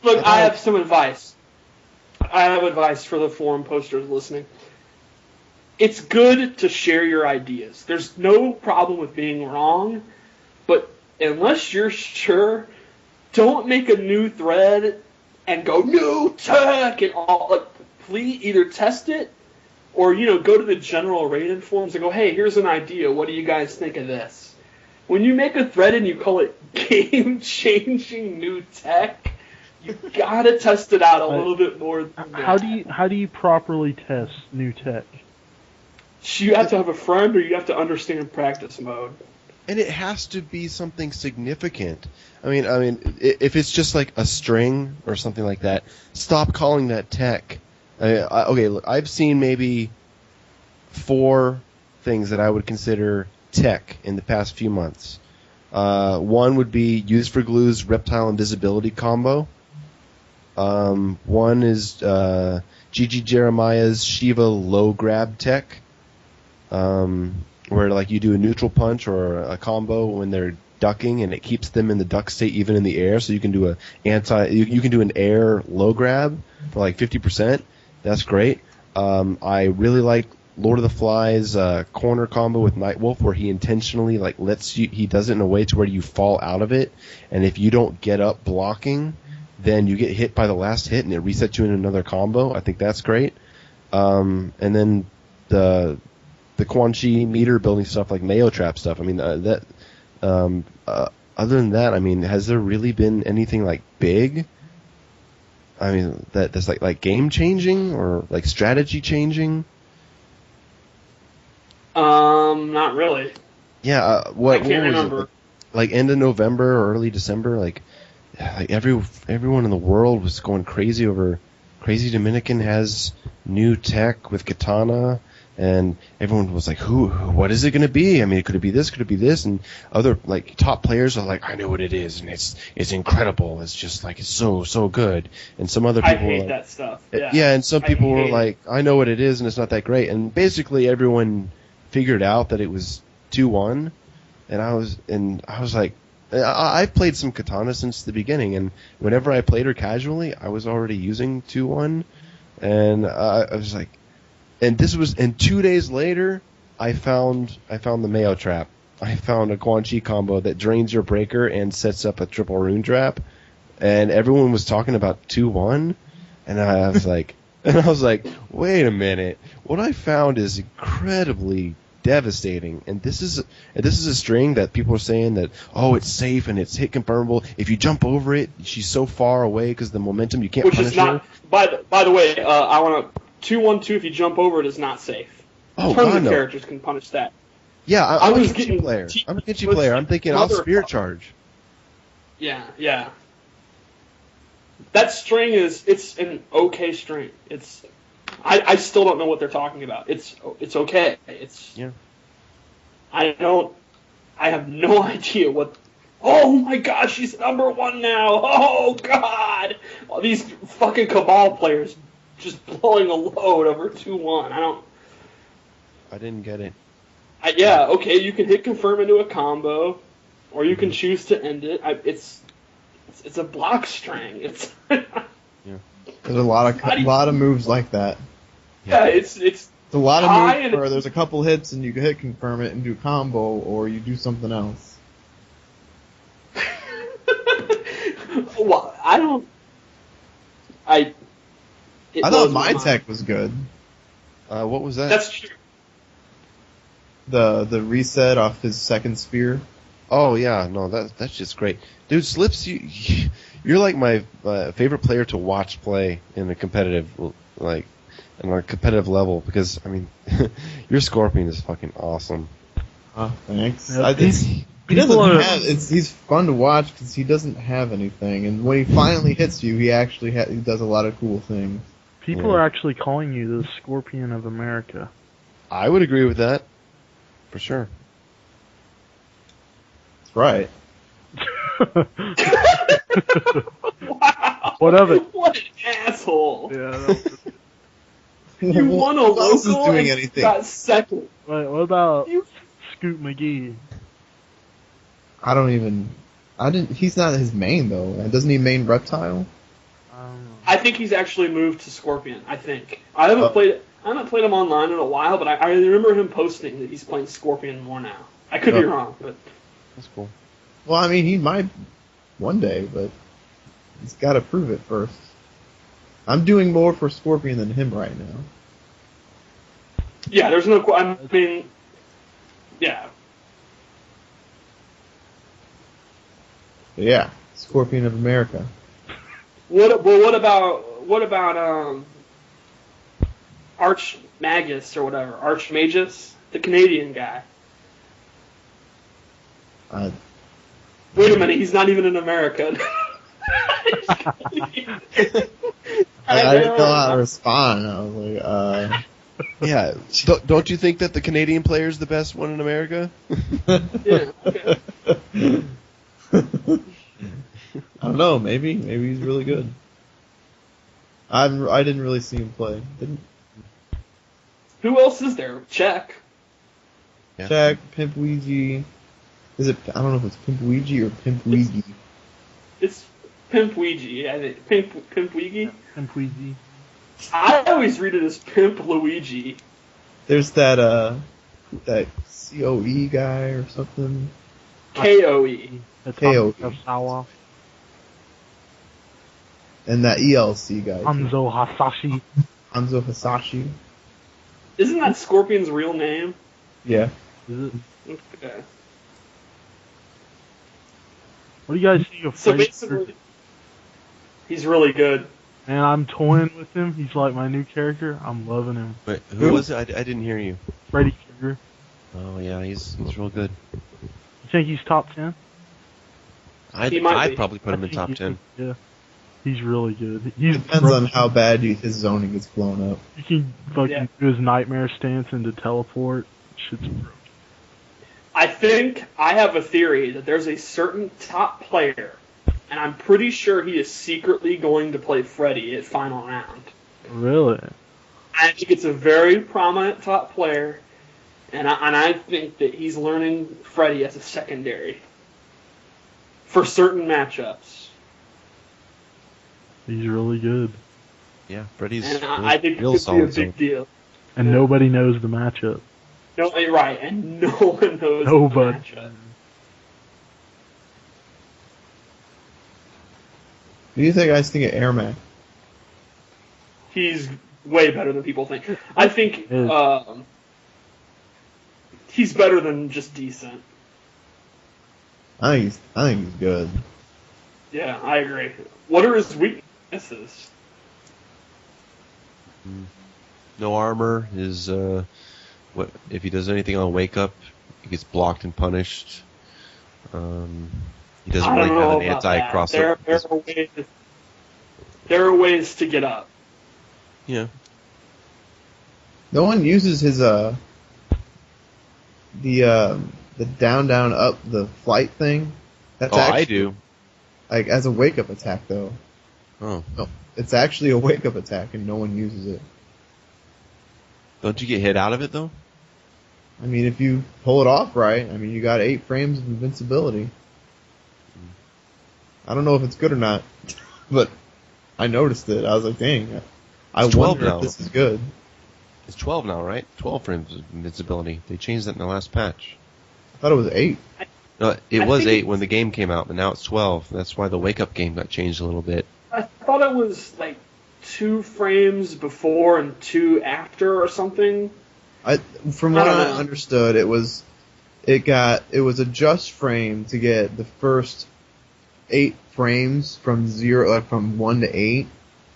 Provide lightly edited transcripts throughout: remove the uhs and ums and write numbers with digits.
Look, I have some advice. I have advice for the forum posters listening. It's good to share your ideas. There's no problem with being wrong, but unless you're sure, don't make a new thread and go new tech and all. Like, please either test it or go to the general Raiden forums and go, hey, here's an idea. What do you guys think of this? When you make a thread and you call it game-changing new tech, you gotta test it out a little bit more than that. How do you properly test new tech? You have to have a friend, or you have to understand practice mode. And it has to be something significant. I mean, if it's just like a string or something like that, stop calling that tech. Okay, look, I've seen maybe 4 things that I would consider tech in the past few months. One would be Use for Glue's Reptile Invisibility combo. One is Gigi Jeremiah's Shiva Low Grab tech, where like you do a neutral punch or a combo when they're ducking and it keeps them in the duck state even in the air. So you can do you can do an air low grab for like 50%. That's great. I really like Lord of the Flies corner combo with Nightwolf, where he intentionally like he does it in a way to where you fall out of it, and if you don't get up blocking, then you get hit by the last hit and it resets you in another combo. I think that's great. And then the Quan Chi meter building stuff like Mayo trap stuff. I mean other than that, I mean, has there really been anything like big? I mean that's like game changing or like strategy changing? Not really. Yeah, I can't remember. Like end of November or early December, like everyone in the world was going crazy over Crazy Dominican has new tech with Katana, and everyone was like, what is it going to be? I mean, could it be this? Could it be this? And other like top players are like, I know what it is, and it's incredible. It's just like it's so good. And some other people I hate like, that stuff. Yeah. Yeah, and some people were like, I know what it is, and it's not that great. And basically everyone figured out that it was 2-1, and I was like, I've played some Katana since the beginning, and whenever I played her casually, I was already using 2-1, and I was like, and 2 days later, I found the Mayo trap. I found a Quan Chi combo that drains your breaker and sets up a triple rune trap, and everyone was talking about 2-1, and I was like, wait a minute, what I found is incredibly devastating, and this is a string that people are saying that it's safe and it's hit confirmable. If you jump over it, she's so far away because the momentum you can't. Which punish is not. her. By the way, I want to 2-1-2. If you jump over it, is not safe. Tons of characters can punish that. Yeah, I'm a Kenshi player. I'm thinking I'll Spirit Charge. Yeah. That string it's an okay string. I still don't know what they're talking about. It's okay. I have no idea what. Oh my gosh, she's number 1 now. Oh god, all these fucking Cabal players just blowing a load over 2-1. I didn't get it. Okay, you can hit confirm into a combo, or you can choose to end it. It's a block string. It's There's a lot of moves like that. Yeah, it's a lot of moves where there's a couple hits and you can hit confirm it and do combo, or you do something else. Well, I thought my tech was good. What was that? That's true. The reset off his second spear. Oh yeah, no, that's just great, dude. Slips, you're like my favorite player to watch play in a competitive level, because I mean, your Scorpion is fucking awesome. Oh, thanks. Yeah, He's fun to watch because he doesn't have anything, and when he finally hits you, he actually he does a lot of cool things. People are actually calling you the Scorpion of America. I would agree with that, for sure. That's right. Wow. What of it? What an asshole. Yeah. You won a local doing and anything? got second. Wait, what about Scoot McGee? He's not his main though. Doesn't he main Reptile? I think he's actually moved to Scorpion. I think I haven't played him online in a while, but I remember him posting that he's playing Scorpion more now. I could be wrong, but That's cool. Well, I mean, he might one day, but he's got to prove it first. I'm doing more for Scorpion than him right now. yeah, there's no. I mean, yeah. But yeah, Scorpion of America. What about Archmagus or whatever? Archmagus, the Canadian guy. Wait a minute, he's not even in America. I didn't know how to respond. I was like, Yeah. Don't you think that the Canadian player is the best one in America? Yeah, okay. I don't know. Maybe he's really good. I didn't really see him play. Who else is there? Check. Yeah. Check, Pimp Ouija. Is it? I don't know if it's Pimp Ouija or Pimp Ouija. It's Pimp Ouija. I think Pimp Ouija. Pimp Ouija. I always read it as Pimp Luigi. There's that COE guy or something. KOE. KO. Sawa. And that ELC guy. Hanzo Hasashi. Hanzo Hasashi. Isn't that Scorpion's real name? Yeah. Is it? Okay. What do you guys think of So Freddy? basically, he's really good. Man, I'm toying with him. He's like my new character. I'm loving him. Wait, who was it? I didn't hear you. Freddy Krueger. Oh yeah, he's real good. You think he's top 10? He might I'd be. probably put him in I top think 10. Yeah. He's really good. He's Depends on how bad his zoning gets blown up. You can fucking Yeah. do his nightmare stance into teleport. Shit's broken. I think I have a theory that there's a certain top player, and I'm pretty sure he is secretly going to play Freddy at final round. Really? I think it's a very prominent top player, and I think that he's learning Freddy as a secondary for certain matchups. He's really good. Yeah, Freddy's And real, I think it real could be a solid. big deal. And nobody knows the matchup. No, right, and no one knows Nobody. the matchup. What do you guys think of Airmac? He's way better than people think. I think he's better than just decent. I think he's good. Yeah, I agree. What are his weaknesses? No armor. His what if he does anything on wake up, he gets blocked and punished. He doesn't I really don't have know an about anti-cross that. There are ways to get up. Yeah. No one uses his the down up the flight thing. That's I do. Like as a wake up attack though. Oh. No, it's actually a wake up attack and no one uses it. Don't you get hit out of it though? I mean, if you pull it off right, I mean, you got 8 frames of invincibility. I don't know if it's good or not, but I noticed it. I was like, dang, I It's 12 wonder now. if this is good. It's 12 now, right? 12 frames of invincibility. They changed that in the last patch. I thought it was 8. No, it I was think 8 when the game came out, but now it's 12. That's why the wake up game got changed a little bit. I thought it was like 2 frames before and 2 after or something. From what I don't I know. understood, it was a just frame to get the first 8 frames from 1 to 8.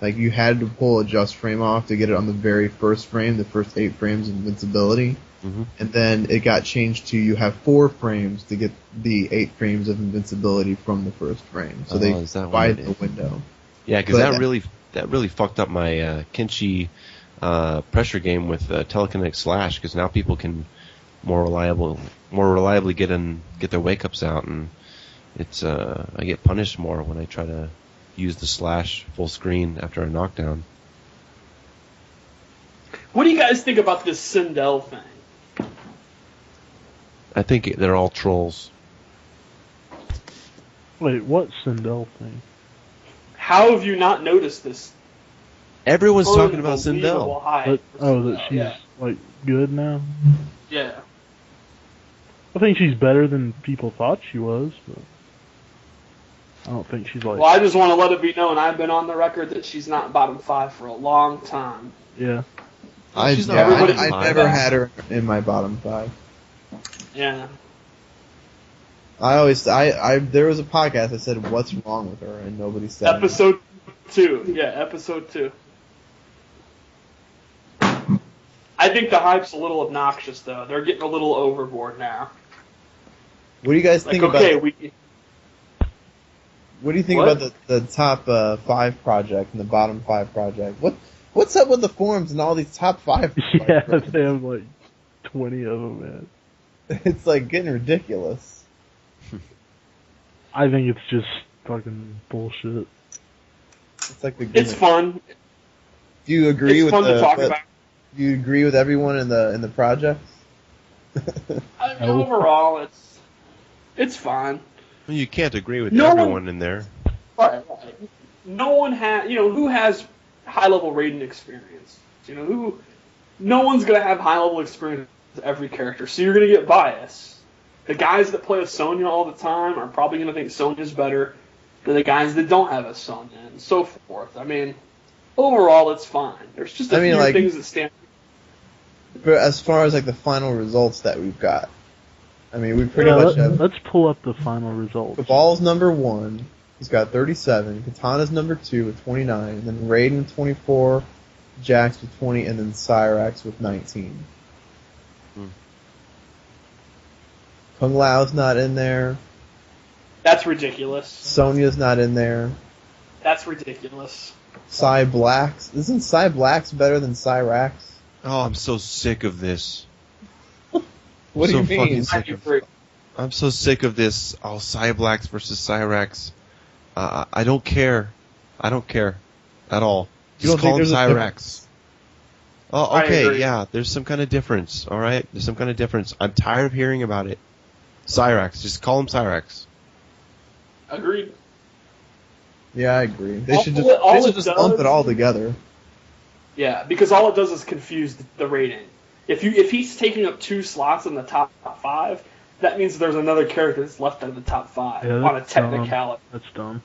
Like you had to pull a just frame off to get it on the very first frame, the first 8 frames of invincibility. Mm-hmm. And then it got changed to you have 4 frames to get the 8 frames of invincibility from the first frame. So they is that what it divided the is? window. Yeah, because But- that really fucked up my Kenshi pressure game with telekinetic slash. Because now people can more reliably get their wake ups out, and it's I get punished more when I try to use the slash full screen after a knockdown. What do you guys think about this Sindel thing? I think they're all trolls. Wait, what Sindel thing? How have you not noticed this Everyone's talking about Unbelievable Sindel. hype for that Sindel, she's yeah. like good now. Yeah. I think she's better than people thought she was, but I don't think she's like. Well, I just want to let it be known I've been on the record that she's not bottom 5 for a long time. Yeah. I She's not everybody- bottom I five. never had her in my bottom 5. Yeah. I there was a podcast that said what's wrong with her, and nobody said Episode 2. Yeah, episode 2. I think the hype's a little obnoxious, though. They're getting a little overboard now. What do you guys Like, think okay, about? What do you think What? about the top 5 project and the bottom 5 project? What's up with the forums and all these top 5? Yeah, they have like 20 of them, man. It's like getting ridiculous. I think it's just fucking bullshit. It's like the. It's fun. Do you agree It's with fun to talk but about. Do you agree with everyone in the project? I mean, overall, it's fine. Well, you can't agree with No one- everyone in there. Right. No one has, who has high-level Raiden experience? No one's going to have high-level experience with every character, so you're going to get bias. The guys that play with Sonya all the time are probably going to think Sonya's better than the guys that don't have a Sonya, and so forth. I mean, overall, it's fine. There's just a few like- things that stand. But as far as like the final results that we've got, I mean, we pretty much have Let's pull up the final results. Kabal's number 1. He's got 37. Katana's number 2 with 29. Then Raiden with 24. Jax with 20, and then Cyrax with 19. Kung Lao's not in there. That's ridiculous. Sonya's not in there. That's ridiculous. Cy Blacks. Isn't Cy Blacks better than Cyrax? Oh, I'm so sick of this. What do So you mean? fucking I sick of agree. I'm so sick of this. Oh, Cyblacks versus Cyrax. I don't care. I don't care at all. You Just don't think call him there's a Cyrax. difference? Oh, I okay, agree. yeah. There's some kind of difference. All right, there's some kind of difference. I'm tired of hearing about it. Cyrax. Just call him Cyrax. Agreed. Yeah, I agree. They All should it- just all they should it just does- lump it all together. Yeah, because all it does is confuse the rating. If he's taking up 2 slots in the top 5, that means there's another character that's left in the top 5 Yeah, on a that's dumb. technicality. That's dumb.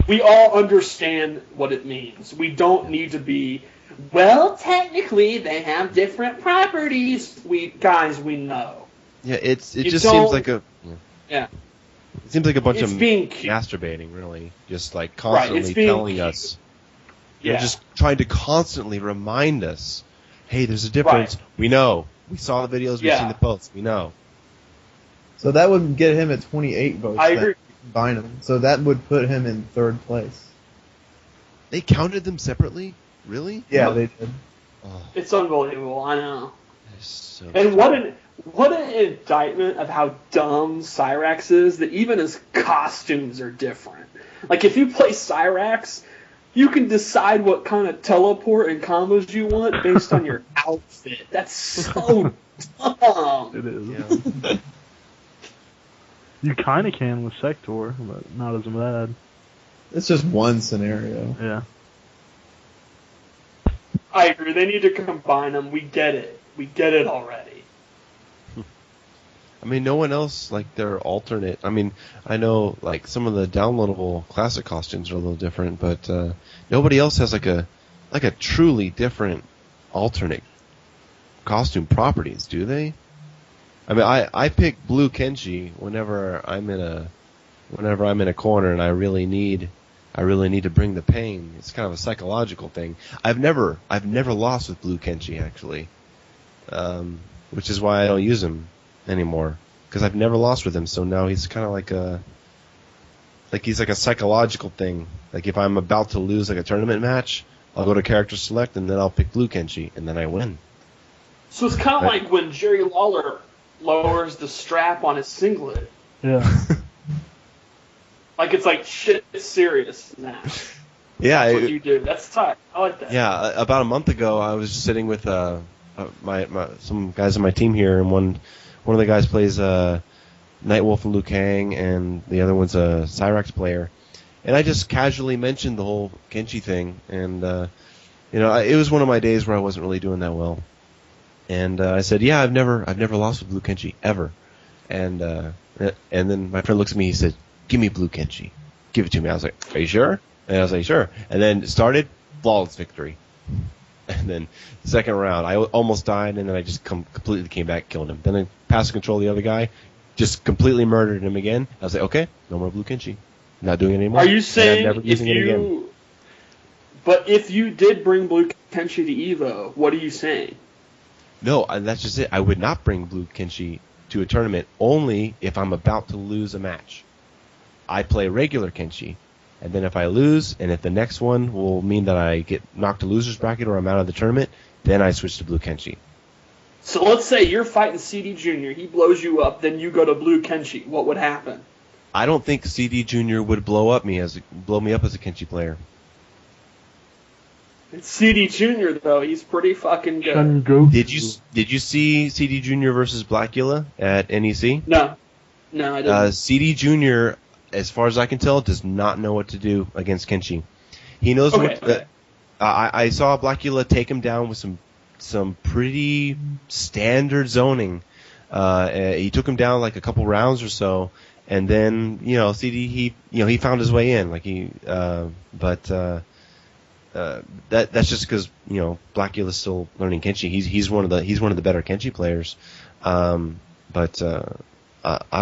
We all understand what it means. We don't need to be, well, technically they have different properties. We know. Yeah, it You just don't- seems like a Yeah. It seems like a bunch It's of being cute. masturbating, really. Just like Right, constantly it's being telling cute. us. Yeah. They're just trying to constantly remind us, hey, there's a difference. Right. We know. We saw the videos. We've Yeah. seen the posts. We know. So that would get him at 28 votes. I then, agree. combine them. So that would put him in 3rd place. They counted them separately? Really? Yeah, they did. Oh, It's unbelievable. I know. that is so And what an indictment of how dumb Cyrax is that even his costumes are different. Like, if you play Cyrax, you can decide what kind of teleport and combos you want based on your outfit. That's so dumb. It is. Yeah. You kind of can with Sector, but not as bad. It's just one scenario. Yeah. I agree. They need to combine them. We get it. We get it already. I mean, no one else, like, their alternate. I mean, I know, like, some of the downloadable classic costumes are a little different, but nobody else has, like a truly different alternate costume properties, do they? I mean, I pick blue Kenshi whenever I'm in a corner and I really need to bring the pain. It's kind of a psychological thing. I've never lost with blue Kenshi, actually, which is why I don't use him anymore, because I've never lost with him. So now he's kind of like a psychological thing. Like, if I'm about to lose like a tournament match, I'll go to character select and then I'll pick blue Kenshi and then I win. So it's kind of like when Jerry Lawler lowers the strap on his singlet. Yeah. Like, it's like, shit, it's serious now. Yeah, That's what you do. That's tight. I like that. yeah. About a month ago, I was sitting with some guys on my team here, and one of the guys plays Nightwolf and Liu Kang, and the other one's a Cyrax player. And I just casually mentioned the whole Kenshi thing, and It was one of my days where I wasn't really doing that well. And I said, yeah, I've never lost with Blue Kenshi, ever. And then my friend looks at me, he said, give me Blue Kenshi. Give it to me. I was like, are you sure? And I was like, sure. And then it started, flawless victory. And then the second round, I almost died, and then I just completely came back, killed him. Then I passed the control to the other guy, just completely murdered him again. I was like, okay, no more Blue Kenshi. Not doing it anymore. Are you saying never using it again. But if you did bring Blue Kenshi to Evo, what are you saying? No, that's just it. I would not bring Blue Kenshi to a tournament only if I'm about to lose a match. I play regular Kenshi, and then if I lose, and if the next one will mean that I get knocked to loser's bracket or I'm out of the tournament, then I switch to Blue Kenshi. So let's say you're fighting CD Jr., he blows you up, then you go to Blue Kenshi. What would happen? I don't think CD Jr. would blow me up as a Kenshi player. It's CD Jr. though, he's pretty fucking good. Did you see CD Jr. versus Blackula at NEC? No, I didn't. CD Jr., as far as I can tell, does not know what to do against Kenshi. He knows what. I saw Blackula take him down with some pretty standard zoning. He took him down like a couple rounds or so, and then CD he found his way in. That's just because Blackula's still learning Kenshi. He's one of the better Kenshi players. I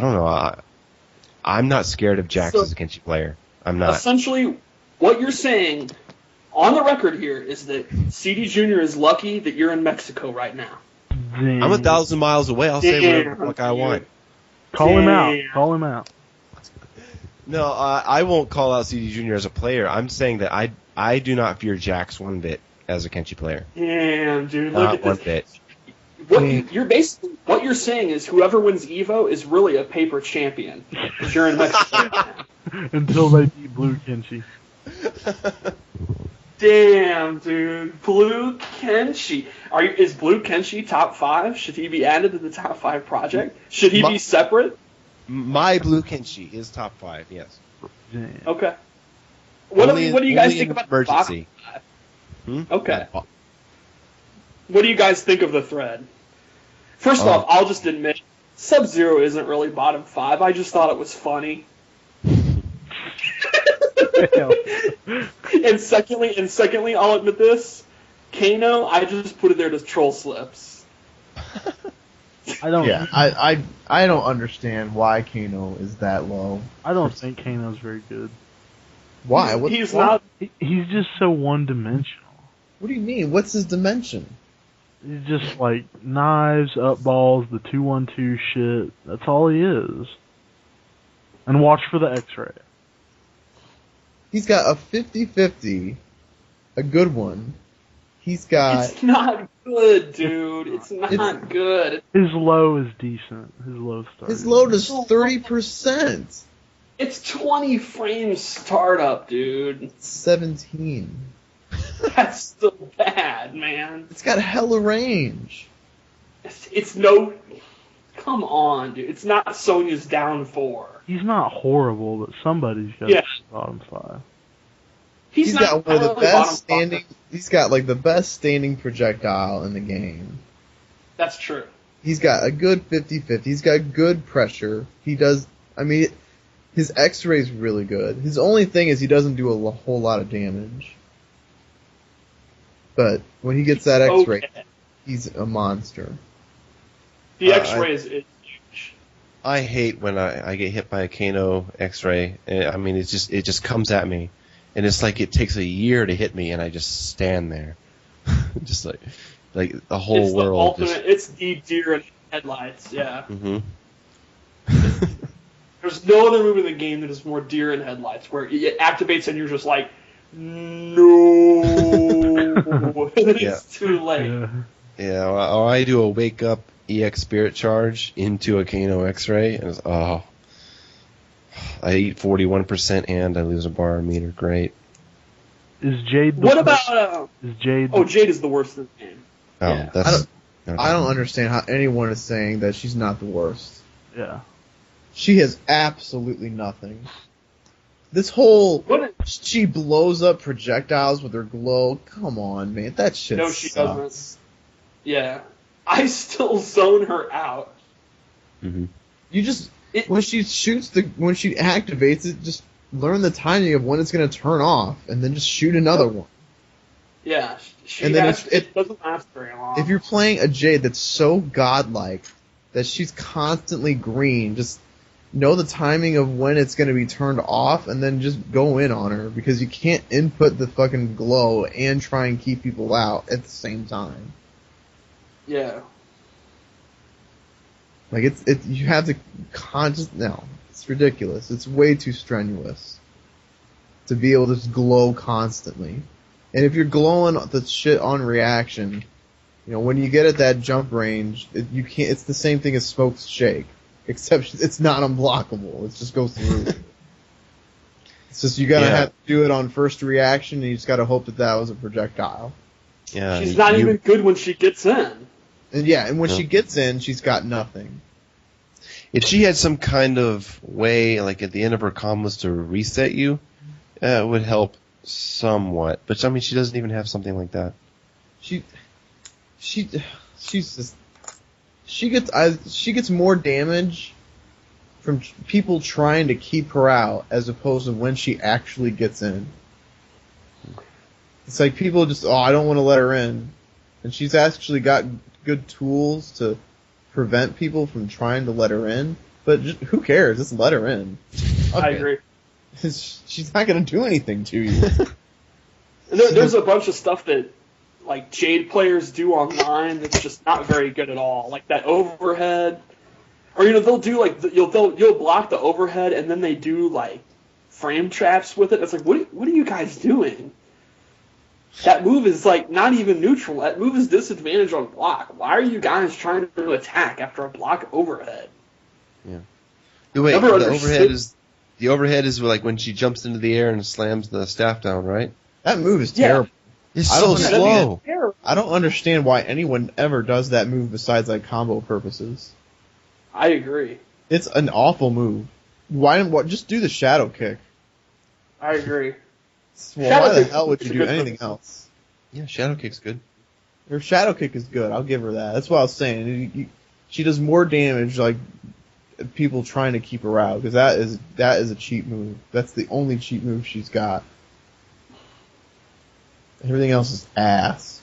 don't know. I'm not scared of Jax as a Kenshi player. I'm not. Essentially, what you're saying on the record here is that CD Jr. is lucky that you're in Mexico right now. I'm 1,000 miles away. I'll say whatever the fuck I want. Call him out. No, I won't call out CD Jr. as a player. I'm saying that I do not fear Jax one bit as a Kenshi player. Damn, dude, look at this. Not one bit. What you're saying is whoever wins Evo is really a paper champion. Because you're in Mexico. Until they beat Blue Kenshi. Damn, dude. Blue Kenshi. Is Blue Kenshi top 5? Should he be added to the top 5 project? Should he be separate? My Blue Kenshi is top 5, yes. Damn. Okay. What do you guys think about emergency? Okay. What do you guys think of the thread? First off, I'll just admit, Sub-Zero isn't really bottom 5. I just thought it was funny. And secondly, I'll admit this. Kano, I just put it there to troll slips. I don't. Yeah, I don't understand why Kano is that low. I don't think Kano's very good. Why? He's not. He's just so one-dimensional. What do you mean? What's his dimension? He's just like knives, up balls, the 2-1-2 shit. That's all he is. And watch for the X-ray. He's got a 50-50, a good one. He's got... It's not good, dude. It's not good. His low is decent. His low start. His load is 30%. It's 20 frames startup, dude. 17. That's so bad, man. It's got hella range. It's no... Come on, dude. It's not Sonya's down 4. He's not horrible, but somebody's got to be bottom 5. He's got one of the best standing... He's got, like, the best standing projectile in the game. That's true. He's got a good 50-50. He's got good pressure. He does... I mean, his X-ray's really good. His only thing is he doesn't do a whole lot of damage. But when he gets that X-ray, he's a monster. The X-ray is huge. I hate when I get hit by a Kano X-ray. I mean, it just comes at me, and it's like it takes a year to hit me, and I just stand there, just like the whole it's world. The ultimate, it's the deer in headlights. Yeah. Mm-hmm. There's no other move in the game that is more deer in headlights, where it activates and you're just like, no, it's too late. Yeah, or I do a wake up EX Spirit Charge into a Kano X-ray, and it's, I eat 41% and I lose a bar meter. Great. Is Jade the What about... Is Jade... Jade is the worst in the game. Oh, yeah. that's... I don't understand how anyone is saying that she's not the worst. Yeah. She has absolutely nothing. This whole What? she blows up projectiles with her glow. Come on, man, that shit No, she sucks. doesn't. Yeah, I still zone her out. Mm-hmm. You just when she activates it, just learn the timing of when it's gonna turn off, and then just shoot another one. Yeah, And then it doesn't last very long. If you're playing a Jade that's so godlike that she's constantly green, just know the timing of when it's going to be turned off and then just go in on her, because you can't input the fucking glow and try and keep people out at the same time. Yeah. Like you have to no, it's ridiculous. It's way too strenuous to be able to just glow constantly. And if you're glowing the shit on reaction, you know, when you get at that jump range, you can't. It's the same thing as Smoke's Shake, except it's not unblockable. It just goes through. It's just you gotta have to do it on first reaction, and you just gotta hope that was a projectile. Yeah, she's not even good when she gets in. And when she gets in, she's got nothing. If she had some kind of way, like at the end of her combos, to reset you, it would help somewhat. But I mean, she doesn't even have something like that. She gets more damage from people trying to keep her out as opposed to when she actually gets in. It's like people just, I don't want to let her in. And she's actually got good tools to prevent people from trying to let her in. But just, who cares? Just let her in. Okay. I agree. She's not going to do anything to you. There's a bunch of stuff that like Jade players do online that's just not very good at all. Like that overhead, or they'll do like you'll block the overhead and then they do like frame traps with it. It's like what are you guys doing? That move is like not even neutral. That move is disadvantage on block. Why are you guys trying to attack after a block overhead? Yeah. Wait, the overhead is like when she jumps into the air and slams the staff down, right? That move is terrible. It's so slow. I don't understand why anyone ever does that move besides like combo purposes. I agree. It's an awful move. Why just do the shadow kick? I agree. Well, why the hell would you do anything else? Yeah, shadow kick's good. Her shadow kick is good. I'll give her that. That's what I was saying. She does more damage like people trying to keep her out, because that is a cheap move. That's the only cheap move she's got. Everything else is ass.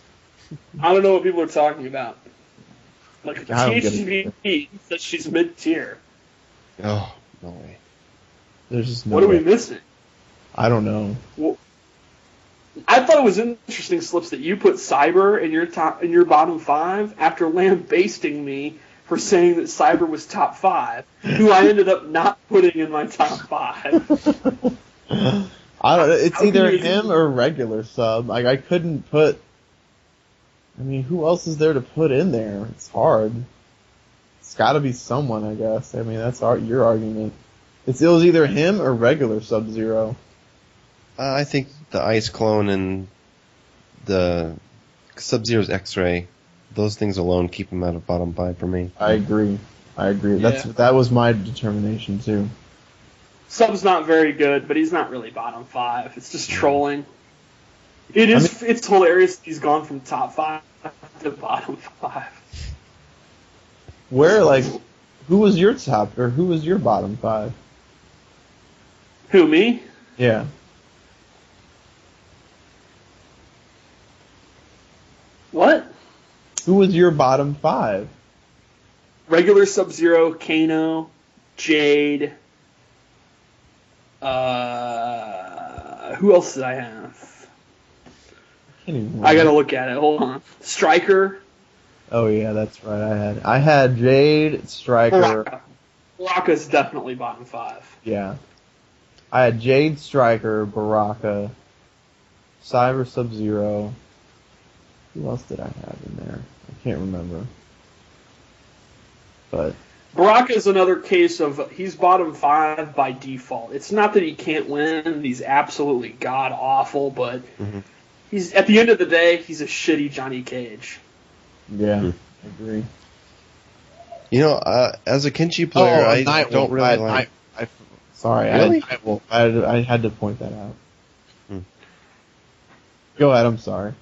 I don't know what people are talking about. Like THV says she's mid-tier. Oh, no way. There's just no What are way. we missing? I don't know. Well, I thought it was interesting, Slips, that you put Cyber in your bottom 5 after lambasting me for saying that Cyber was top 5, who I ended up not putting in my top 5. I don't know. It's either him or regular sub. Like, I couldn't put... I mean, who else is there to put in there? It's hard. It's gotta be someone, I guess. I mean, that's your argument. It was either him or regular Sub-Zero. I think the Ice Clone and the Sub-Zero's X-Ray, those things alone keep him out of bottom 5 for me. I agree. Yeah. That was my determination, too. Sub's not very good, but he's not really bottom 5. It's just trolling. It's hilarious he's gone from top 5 to bottom 5. Who was your top, or who was your bottom 5? Who, me? Yeah. What? Who was your bottom 5? Regular Sub-Zero, Kano, Jade. Who else did I have? I gotta look at it. Hold on. Striker. Oh yeah, that's right. I had Jade, Striker. Baraka's definitely bottom 5. Yeah. I had Jade, Striker, Baraka, Cyber Sub-Zero. Who else did I have in there? I can't remember. But Baraka is another case of he's bottom 5 by default. It's not that he can't win; he's absolutely god awful. But he's at the end of the day, he's a shitty Johnny Cage. yeah, I agree. You know, as a Kenshi player, I don't really like. Sorry, Really? I had to point that out. Hmm. Go ahead. I'm sorry.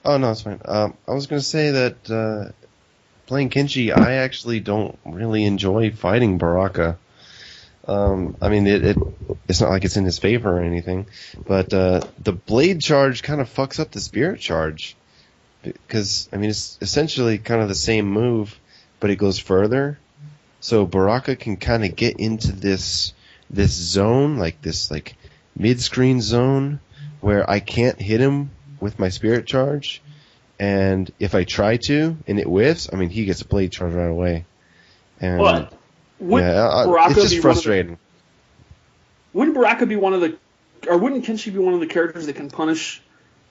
Oh no, it's fine. I was gonna say that playing Kenshi, I actually don't really enjoy fighting Baraka. I mean, it's not like it's in his favor or anything, but the blade charge kind of fucks up the spirit charge, because I mean it's essentially kind of the same move, but it goes further. So Baraka can kind of get into this zone, like this like mid-screen zone, where I can't hit him with my spirit charge, and if I try to and it whiffs, I mean he gets a blade charge right away. And But would yeah, Baraka it's just be frustrating. wouldn't Baraka be one of the, or wouldn't Kenshi be one of the characters that can punish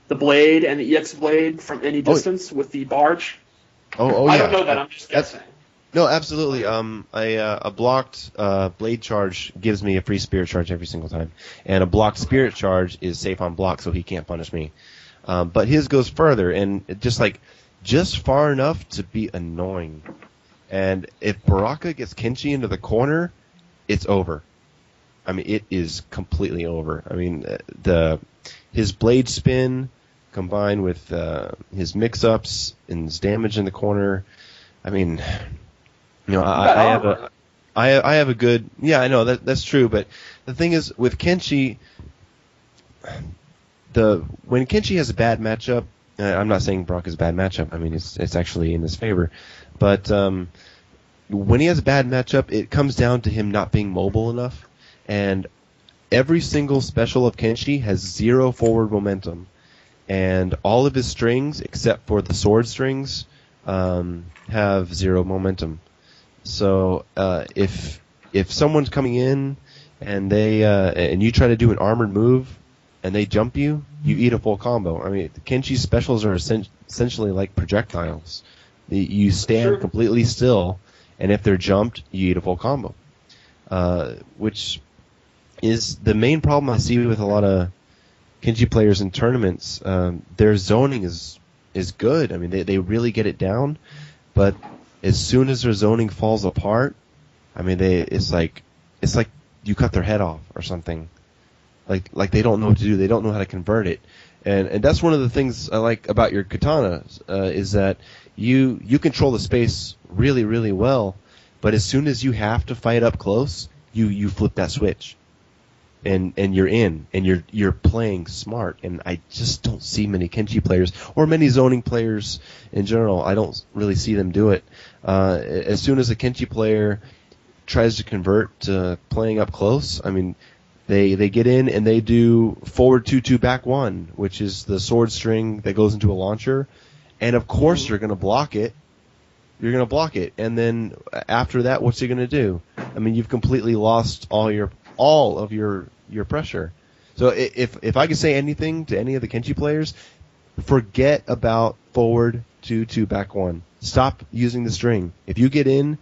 the blade and the EX blade from any distance with the barge? Oh yeah. I don't know that. I'm just guessing. No, absolutely. A blocked blade charge gives me a free spirit charge every single time, and a blocked spirit charge is safe on block, so he can't punish me. But his goes further, and just far enough to be annoying. And if Baraka gets Kenshi into the corner, it's over. I mean, it is completely over. I mean, his blade spin combined with his mix-ups and his damage in the corner. I mean, you know, I have a good, yeah, I know that's true. But the thing is, with Kenshi, when Kenshi has a bad matchup, I'm not saying Baraka's a bad matchup. I mean, it's actually in his favor, but when he has a bad matchup, it comes down to him not being mobile enough, and every single special of Kenshi has 0 forward momentum, and all of his strings, except for the sword strings, have 0 momentum. So if someone's coming in and they and you try to do an armored move and they jump you, you eat a full combo. I mean, Kenshi's specials are essentially like projectiles. You stand completely still, and if they're jumped, you eat a full combo. Which is the main problem I see with a lot of Kenshi players in tournaments. Their zoning is good. I mean, they really get it down, but as soon as their zoning falls apart, I mean, it's like you cut their head off or something. Like they don't know what to do. They don't know how to convert it. And that's one of the things I like about your katana, is that you control the space really, really well, but as soon as you have to fight up close, you flip that switch. And you're in, and you're playing smart, and I just don't see many Kenshi players, or many zoning players in general. I don't really see them do it. As soon as a Kenshi player tries to convert to playing up close, I mean, they get in and they do forward 2-2 back 1, which is the sword string that goes into a launcher, and of course you're going to block it. You're going to block it, and then after that, what's he going to do? I mean, you've completely lost all of your pressure. So if I could say anything to any of the Kenshi players, forget about forward 2-2 back 1. Stop using the string. If you get in,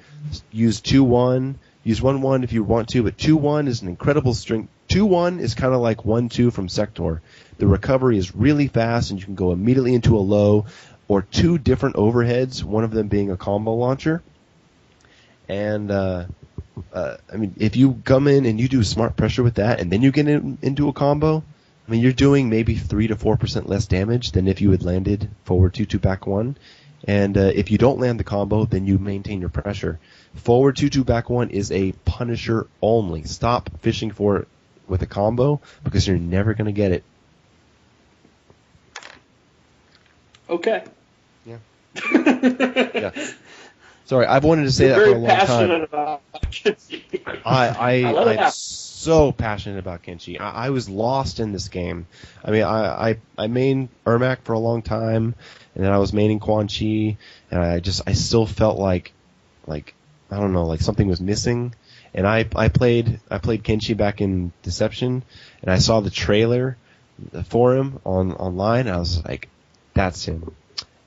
use 2-1, use 1-1 if you want to, but 2-1 is an incredible string. 2-1 is kind of like 1-2 from Sector. The recovery is really fast, and you can go immediately into a low, or 2 different overheads, one of them being a combo launcher. And I mean, if you come in and you do smart pressure with that, and then you get into a combo, I mean, you're doing maybe 3 to 4% less damage than if you had landed forward 2-2 back 1. And if you don't land the combo, then you maintain your pressure. Forward 2-2 back 1 is a punisher only. Stop fishing for it with a combo, because you're never going to get it. Okay. Yeah. Yeah. Sorry, I've wanted to say that for a long time. Very passionate about Kenshi. I'm so passionate about Kenshi. I was lost in this game. I mean, I mained Ermac for a long time, and then I was maining Quan Chi, and I still felt like I don't know, like something was missing. And I played Kenshi back in Deception, and I saw the trailer for him online, and I was like, that's him.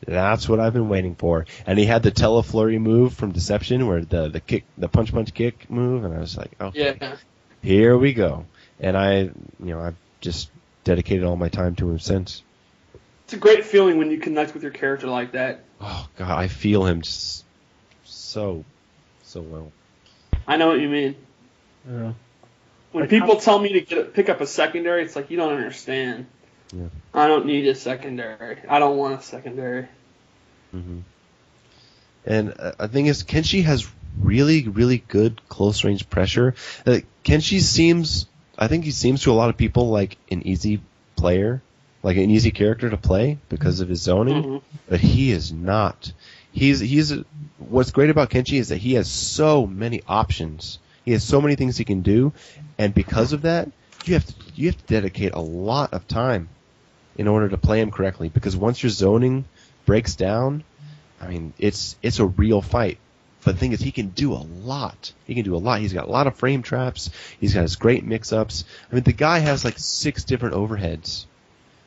That's what I've been waiting for. And he had the teleflurry move from Deception, where the punch kick move, and I was like, okay, yeah, here we go. And I've just dedicated all my time to him since. It's a great feeling when you connect with your character like that. Oh God, I feel him just so well. I know what you mean. Yeah. When people tell me to pick up a secondary, it's like, you don't understand. Yeah. I don't need a secondary. I don't want a secondary. Mm-hmm. And I think Kenshi has really, really good close range pressure. Kenshi seems to a lot of people like an easy player, like an easy character to play because of his zoning, but he is not. What's great about Kenshi is that he has so many options. He has so many things he can do, and because of that, you have to dedicate a lot of time in order to play him correctly. Because once your zoning breaks down, I mean, it's a real fight. But the thing is, he can do a lot. He's got a lot of frame traps. He's got his great mix-ups. I mean, the guy has like 6 different overheads.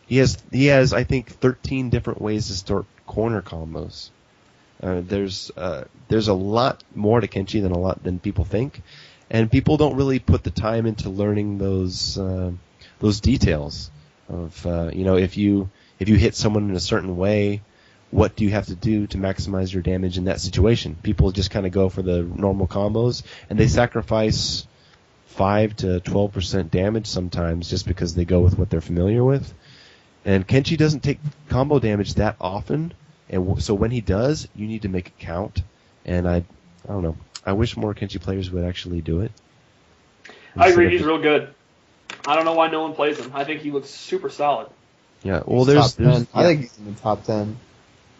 He has I think 13 different ways to start corner combos. There's a lot more to Kenshi than people think, and people don't really put the time into learning those details of if you hit someone in a certain way, what do you have to do to maximize your damage in that situation? People just kind of go for the normal combos, and they sacrifice 5 to 12% damage sometimes just because they go with what they're familiar with. And Kenshi doesn't take combo damage that often, and so when he does, you need to make it count. And I don't know. I wish more Kenshi players would actually do it. I agree. He's real good. I don't know why no one plays him. I think he looks super solid. Yeah. Well, I think he's in the top 10.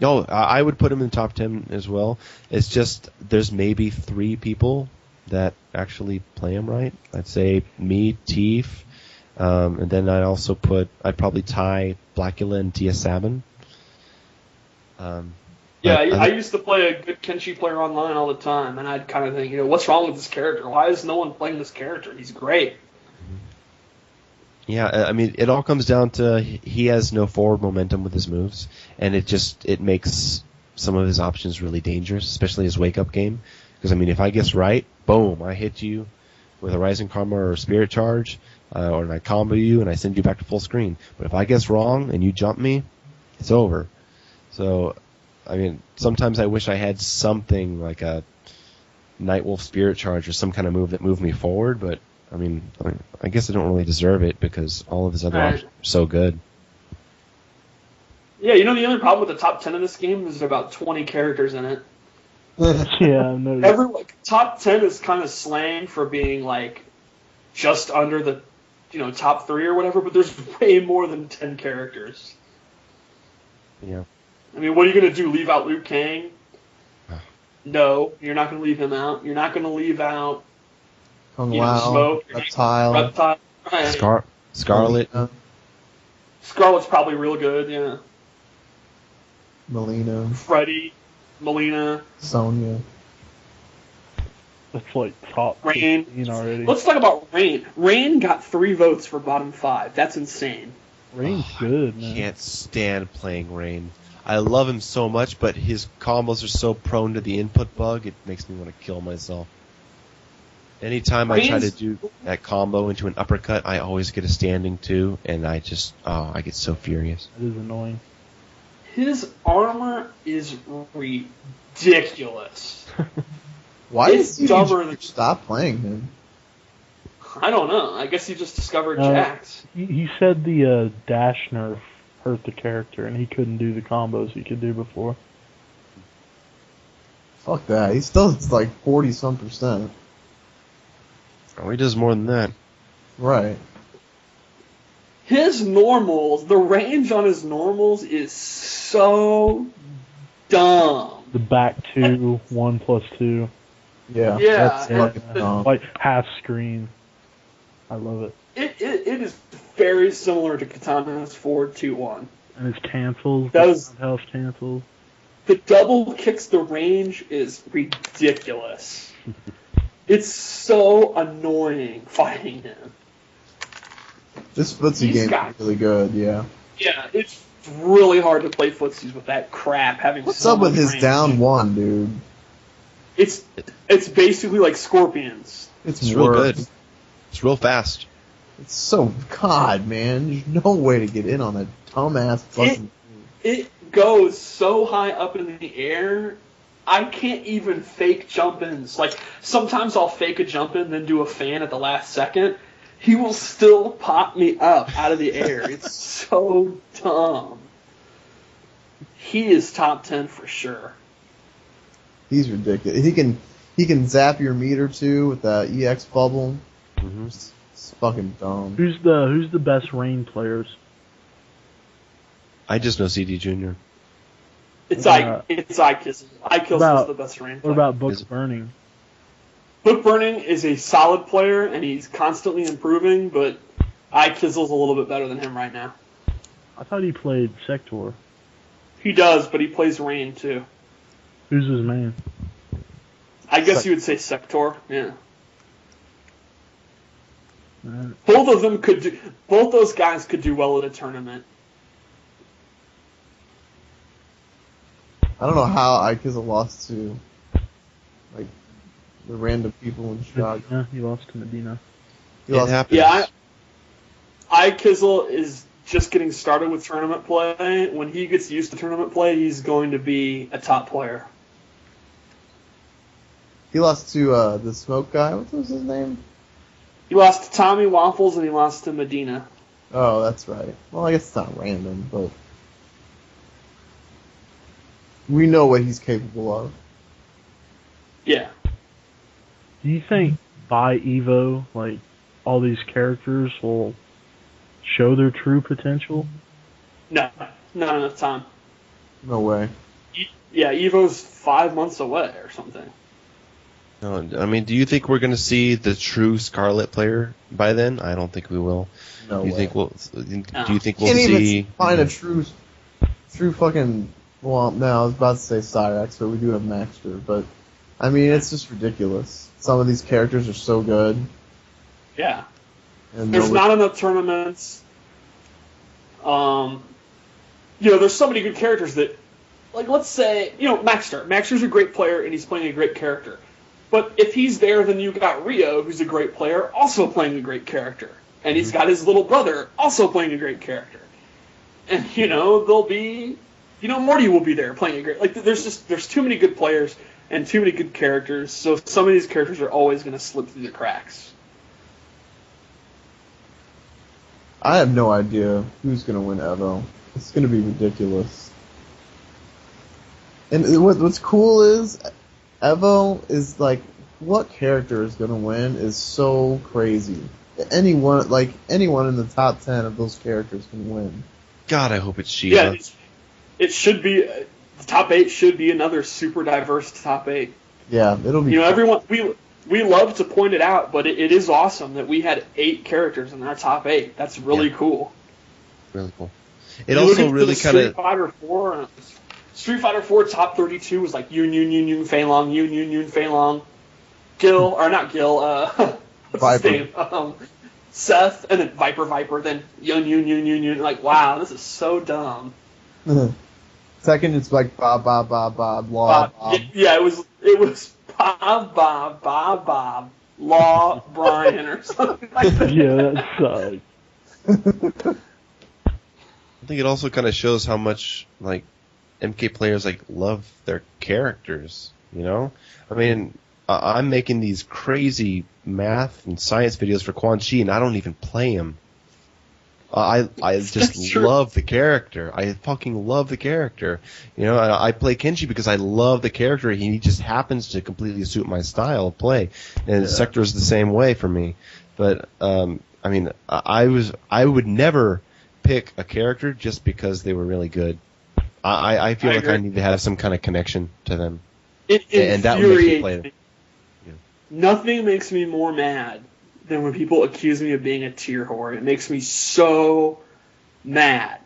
No, I would put him in the top 10 as well. It's just there's maybe 3 people that actually play him right. I'd say me, Teef, and then I'd probably tie Blackula and Tia Sabin. I used to play a good Kenshi player online all the time, and I'd kind of think, what's wrong with this character? Why is no one playing this character? He's great. Yeah, I mean, it all comes down to he has no forward momentum with his moves, and it makes some of his options really dangerous, especially his wake-up game. Because, I mean, if I guess right, boom, I hit you with a Rising Karma or a Spirit Charge, or I combo you and I send you back to full screen. But if I guess wrong and you jump me, it's over. So, I mean, sometimes I wish I had something like a Nightwolf Spirit Charge or some kind of move that moved me forward, but I guess I don't really deserve it because all of his other options are so good. Yeah, the only problem with the top 10 in this game is there are about 20 characters in it. Yeah, no. Top 10 is kind of slang for being like just under the top 3 or whatever, but there's way more than 10 characters. Yeah. I mean, what are you going to do? Leave out Liu Kang? No, you're not going to leave him out. You're not going to leave out Smoke, Reptile. Right. Scarlet. Scarlet's probably real good, yeah. Melina. Freddy, Melina. Sonya. That's like top Rain. 15 already. Let's talk about Rain. Rain got 3 votes for bottom 5. That's insane. Rain's good, man. I can't stand playing Rain. I love him so much, but his combos are so prone to the input bug, it makes me want to kill myself. Anytime I try to do that combo into an uppercut, I always get a standing 2, and I get so furious. It is annoying. His armor is ridiculous. Why It's did you dumber than- stop playing him? I don't know. I guess he just discovered Jax. He said the dash nerf hurt the character, and he couldn't do the combos he could do before. Fuck that. He still is like 40-some%. Oh, he does more than that. Right. His normals, the range on his normals is so dumb. The back 2, 1+2. Yeah. Yeah, That's fucking dumb. Like half screen. I love it. It is very similar to Katana's 4-2-1. And his cancels. Does- The house cancels. The double kicks the range is ridiculous. It's so annoying fighting him. This footsie game is really good, yeah. Yeah, it's really hard to play footsies with that crap. What's so up with much his range. down 1, dude? It's basically like Scorpions. It's real good. It's real fast. It's so... God, man. There's no way to get in on that dumbass fucking... It goes so high up in the air, I can't even fake jump-ins. Like, sometimes I'll fake a jump-in, then do a fan at the last second, he will still pop me up out of the air. It's so dumb. He is top 10 for sure. He's ridiculous. He can zap your meter too with that EX bubble. Mm-hmm. It's fucking dumb. Who's the best Rain players? I just know CD Jr. It's Ikizzle. Ikizzle is the best range player. What about Book Burning? Book Burning is a solid player, and he's constantly improving, but Ikizzle's a little bit better than him right now. I thought he played Sector. He does, but he plays Rain too. Who's his main? I guess you would say Sector, yeah. Right. Both those guys could do well at a tournament. I don't know how Ikizzle lost to like the random people in Chicago. Yeah, he lost to Medina. It happens. Yeah, Ikizzle is just getting started with tournament play. When he gets used to tournament play, he's going to be a top player. He lost to the smoke guy. What was his name? He lost to Tommy Waffles, and he lost to Medina. Oh, that's right. Well, I guess it's not random, but we know what he's capable of. Yeah. Do you think by Evo, like, all these characters will show their true potential? No, not enough time. No way. Yeah, Evo's 5 months away or something. No, I mean, do you think we're going to see the true Scarlet player by then? I don't think we will. No do you way. think we'll? Do you think we'll Can't see? even find a true fucking. Well, no, I was about to say Cyrex, but we do have Maxter. But I mean, it's just ridiculous. Some of these characters are so good. Yeah. And There's not enough tournaments. There's so many good characters that, like, let's say, Maxter. Maxter's a great player and he's playing a great character. But if he's there, then you've got Rio, who's a great player, also playing a great character. And he's got his little brother, also playing a great character. And, there'll be, Morty will be there playing a great, like, there's too many good players and too many good characters, so some of these characters are always going to slip through the cracks. I have no idea who's going to win Evo. It's going to be ridiculous. And what's cool is Evo is like, what character is going to win is so crazy. Anyone in the top 10 of those characters can win. God, I hope it's Shiva. Yeah, it should be, the top 8 should be another super diverse top 8. Yeah, it'll be. Everyone, we love to point it out, but it is awesome that we had 8 characters in our top 8. That's really cool. Really cool. It also really kind of Street Fighter 4 top 32 was like Yun Fei Long, Gil, or not Gil, what's his name? Seth, and then Viper, then Yun. Like, wow, this is so dumb. Second, it's like Bob, Law, Bob. Yeah, it was Bob, Law, Brian, or something like that. Yeah, that sucks. I think it also kind of shows how much, like, MK players, like, love their characters, I mean, I'm making these crazy math and science videos for Quan Chi, and I don't even play him. I just love the character. I fucking love the character. I play Kenshi because I love the character. He just happens to completely suit my style of play. And Sector is the same way for me. But I mean, I would never pick a character just because they were really good. I feel like I need to have some kind of connection to them. And that would make me play them. Yeah. Nothing makes me more mad than when people accuse me of being a tier whore. It makes me so mad.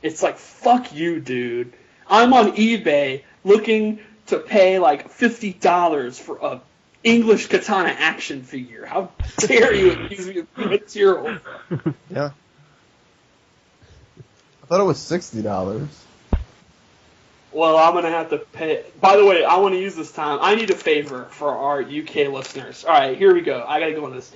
It's like, fuck you, dude. I'm on eBay looking to pay like $50 for a English Katana action figure. How dare you accuse me of being a tier whore? Yeah. I thought it was $60. Well, I'm going to have to pay. By the way, I want to use this time. I need a favor for our UK listeners. All right, here we go. I got to go on this.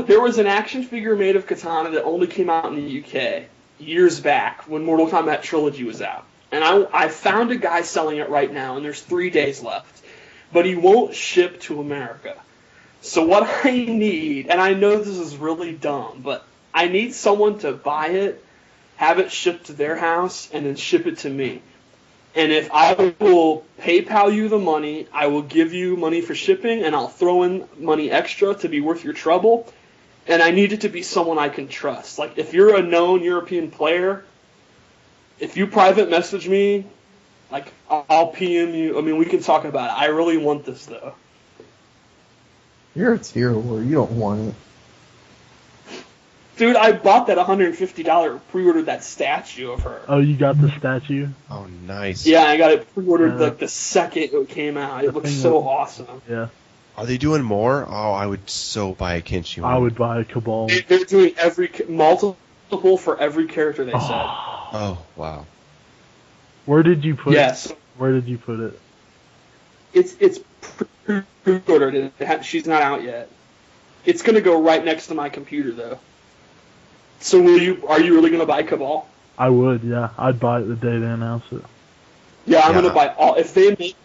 There was an action figure made of Katana that only came out in the UK years back when Mortal Kombat Trilogy was out. And I found a guy selling it right now, and there's 3 days left. But he won't ship to America. So what I need, and I know this is really dumb, but I need someone to buy it, have it shipped to their house, and then ship it to me. And if I will PayPal you the money, I will give you money for shipping, and I'll throw in money extra to be worth your trouble. And I need it to be someone I can trust. Like, if you're a known European player, if you private message me, like, I'll PM you. I mean, we can talk about it. I really want this, though. You're a tier war. You don't want it. Dude, I bought that $150, pre-ordered that statue of her. Oh, you got the statue? Oh, nice. Yeah, I got it pre-ordered like the second it came out. It looks so awesome. Yeah. Are they doing more? Oh, I would so buy a Kenshi one. I would buy a Cabal. They're doing multiple for every character, they said. Oh, wow. Where did you put Yes. it? Where did you put it? It's pre-ordered. She's not out yet. It's going to go right next to my computer, though. So are you really going to buy Cabal? I would, yeah. I'd buy it the day they announce it. Yeah, I'm going to buy all. If they make,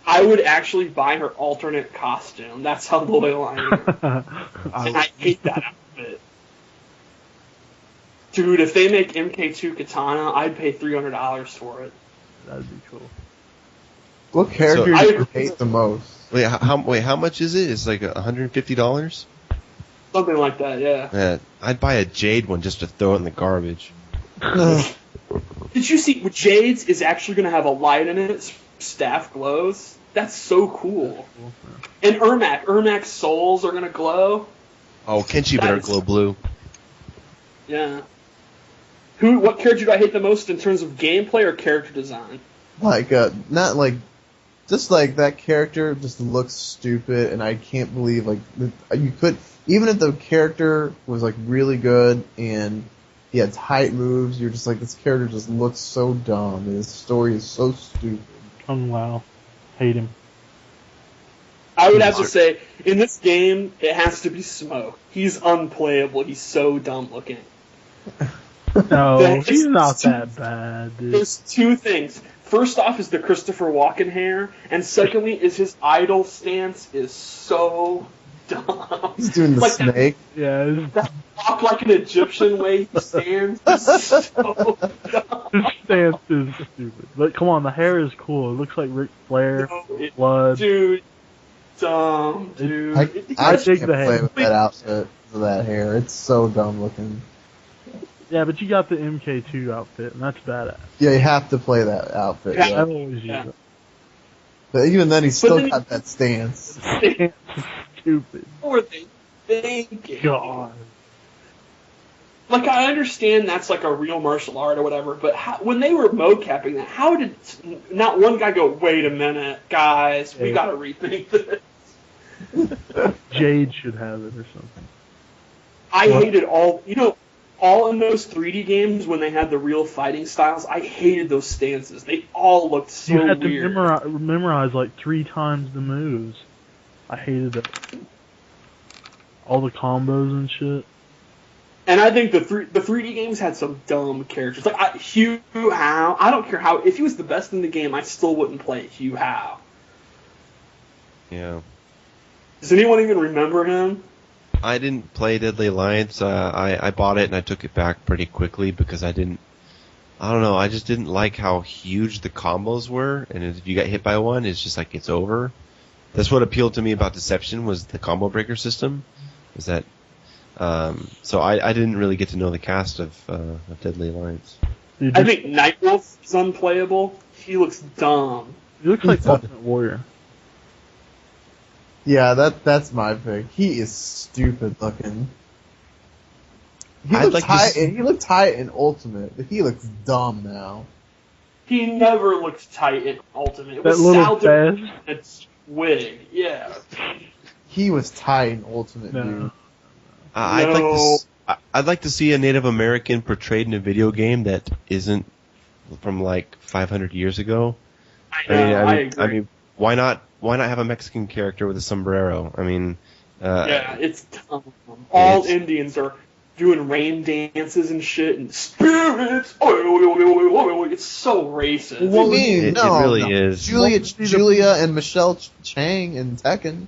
I would actually buy her alternate costume. That's how loyal I am. And I hate that outfit. Dude, if they make MK2 Katana, I'd pay $300 for it. That'd be cool. What character do you hate the most? Wait, how much is it? It's like $150? Something like that, yeah. Yeah, I'd buy a Jade one just to throw it in the garbage. Did you see Jade's is actually going to have a light in it? Staff glows. That's so cool. And Ermac's souls are going to glow. Oh, Kenshi better glow blue. Yeah. What character do I hate the most in terms of gameplay or character design? Not like, just like that character just looks stupid, and I can't believe you could, even if the character was like really good and he had tight moves, you're just like, this character just looks so dumb, and his story is so stupid. Kung Lao. Hate him. I would have to say, in this game, it has to be Smoke. He's unplayable. He's so dumb looking. No, he's not that bad, dude. There's two things. First off is the Christopher Walken hair, and secondly is his idol stance is so dumb. He's doing the snake. That walk like an Egyptian way he stands is so dumb. His stance is stupid. But come on, the hair is cool. It looks like Ric Flair, blood. Dude, dumb, dude. I dig can't the hair. play with that outfit for that hair. It's so dumb looking. Yeah, but you got the MK2 outfit, and that's badass. Yeah, you have to play that outfit. Yeah. Yeah. I've always used it. But even then, he's still got that stance. Stance is stupid. What were they thinking? God. Like, I understand that's like a real martial art or whatever, but when they were mocapping that, how did not one guy go, wait a minute, guys, we gotta rethink this? Jade should have it or something. I hated all in those 3D games when they had the real fighting styles, I hated those stances. They all looked so You had weird. to memorize like 3 times the moves. I hated it. All the combos and shit. And I think the 3D games had some dumb characters. Like Hugh Howe, I don't care how, if he was the best in the game, I still wouldn't play Hugh Howe. Yeah. Does anyone even remember him? I didn't play Deadly Alliance. I bought it and I took it back pretty quickly because I just didn't like how huge the combos were, and if you got hit by one, it's just like it's over. That's what appealed to me about Deception was the combo breaker system. Is that so I didn't really get to know the cast of Deadly Alliance. I think Nightwolf is unplayable. He looks dumb. He looks like Ultimate Warrior. Yeah, that's my pick. He is stupid looking. He looked tight in Ultimate, but he looks dumb now. He never looked tight in Ultimate. It That was little Salder fez. It's wig, yeah. He was tight in Ultimate, dude. I'd like to see a Native American portrayed in a video game that isn't from like 500 years ago. I agree. I mean, why not have a Mexican character with a sombrero? I mean, yeah, it's dumb. All Indians are doing rain dances and shit and spirits. It's so racist. What do you mean? It really is. Julia and Michelle Chang in Tekken.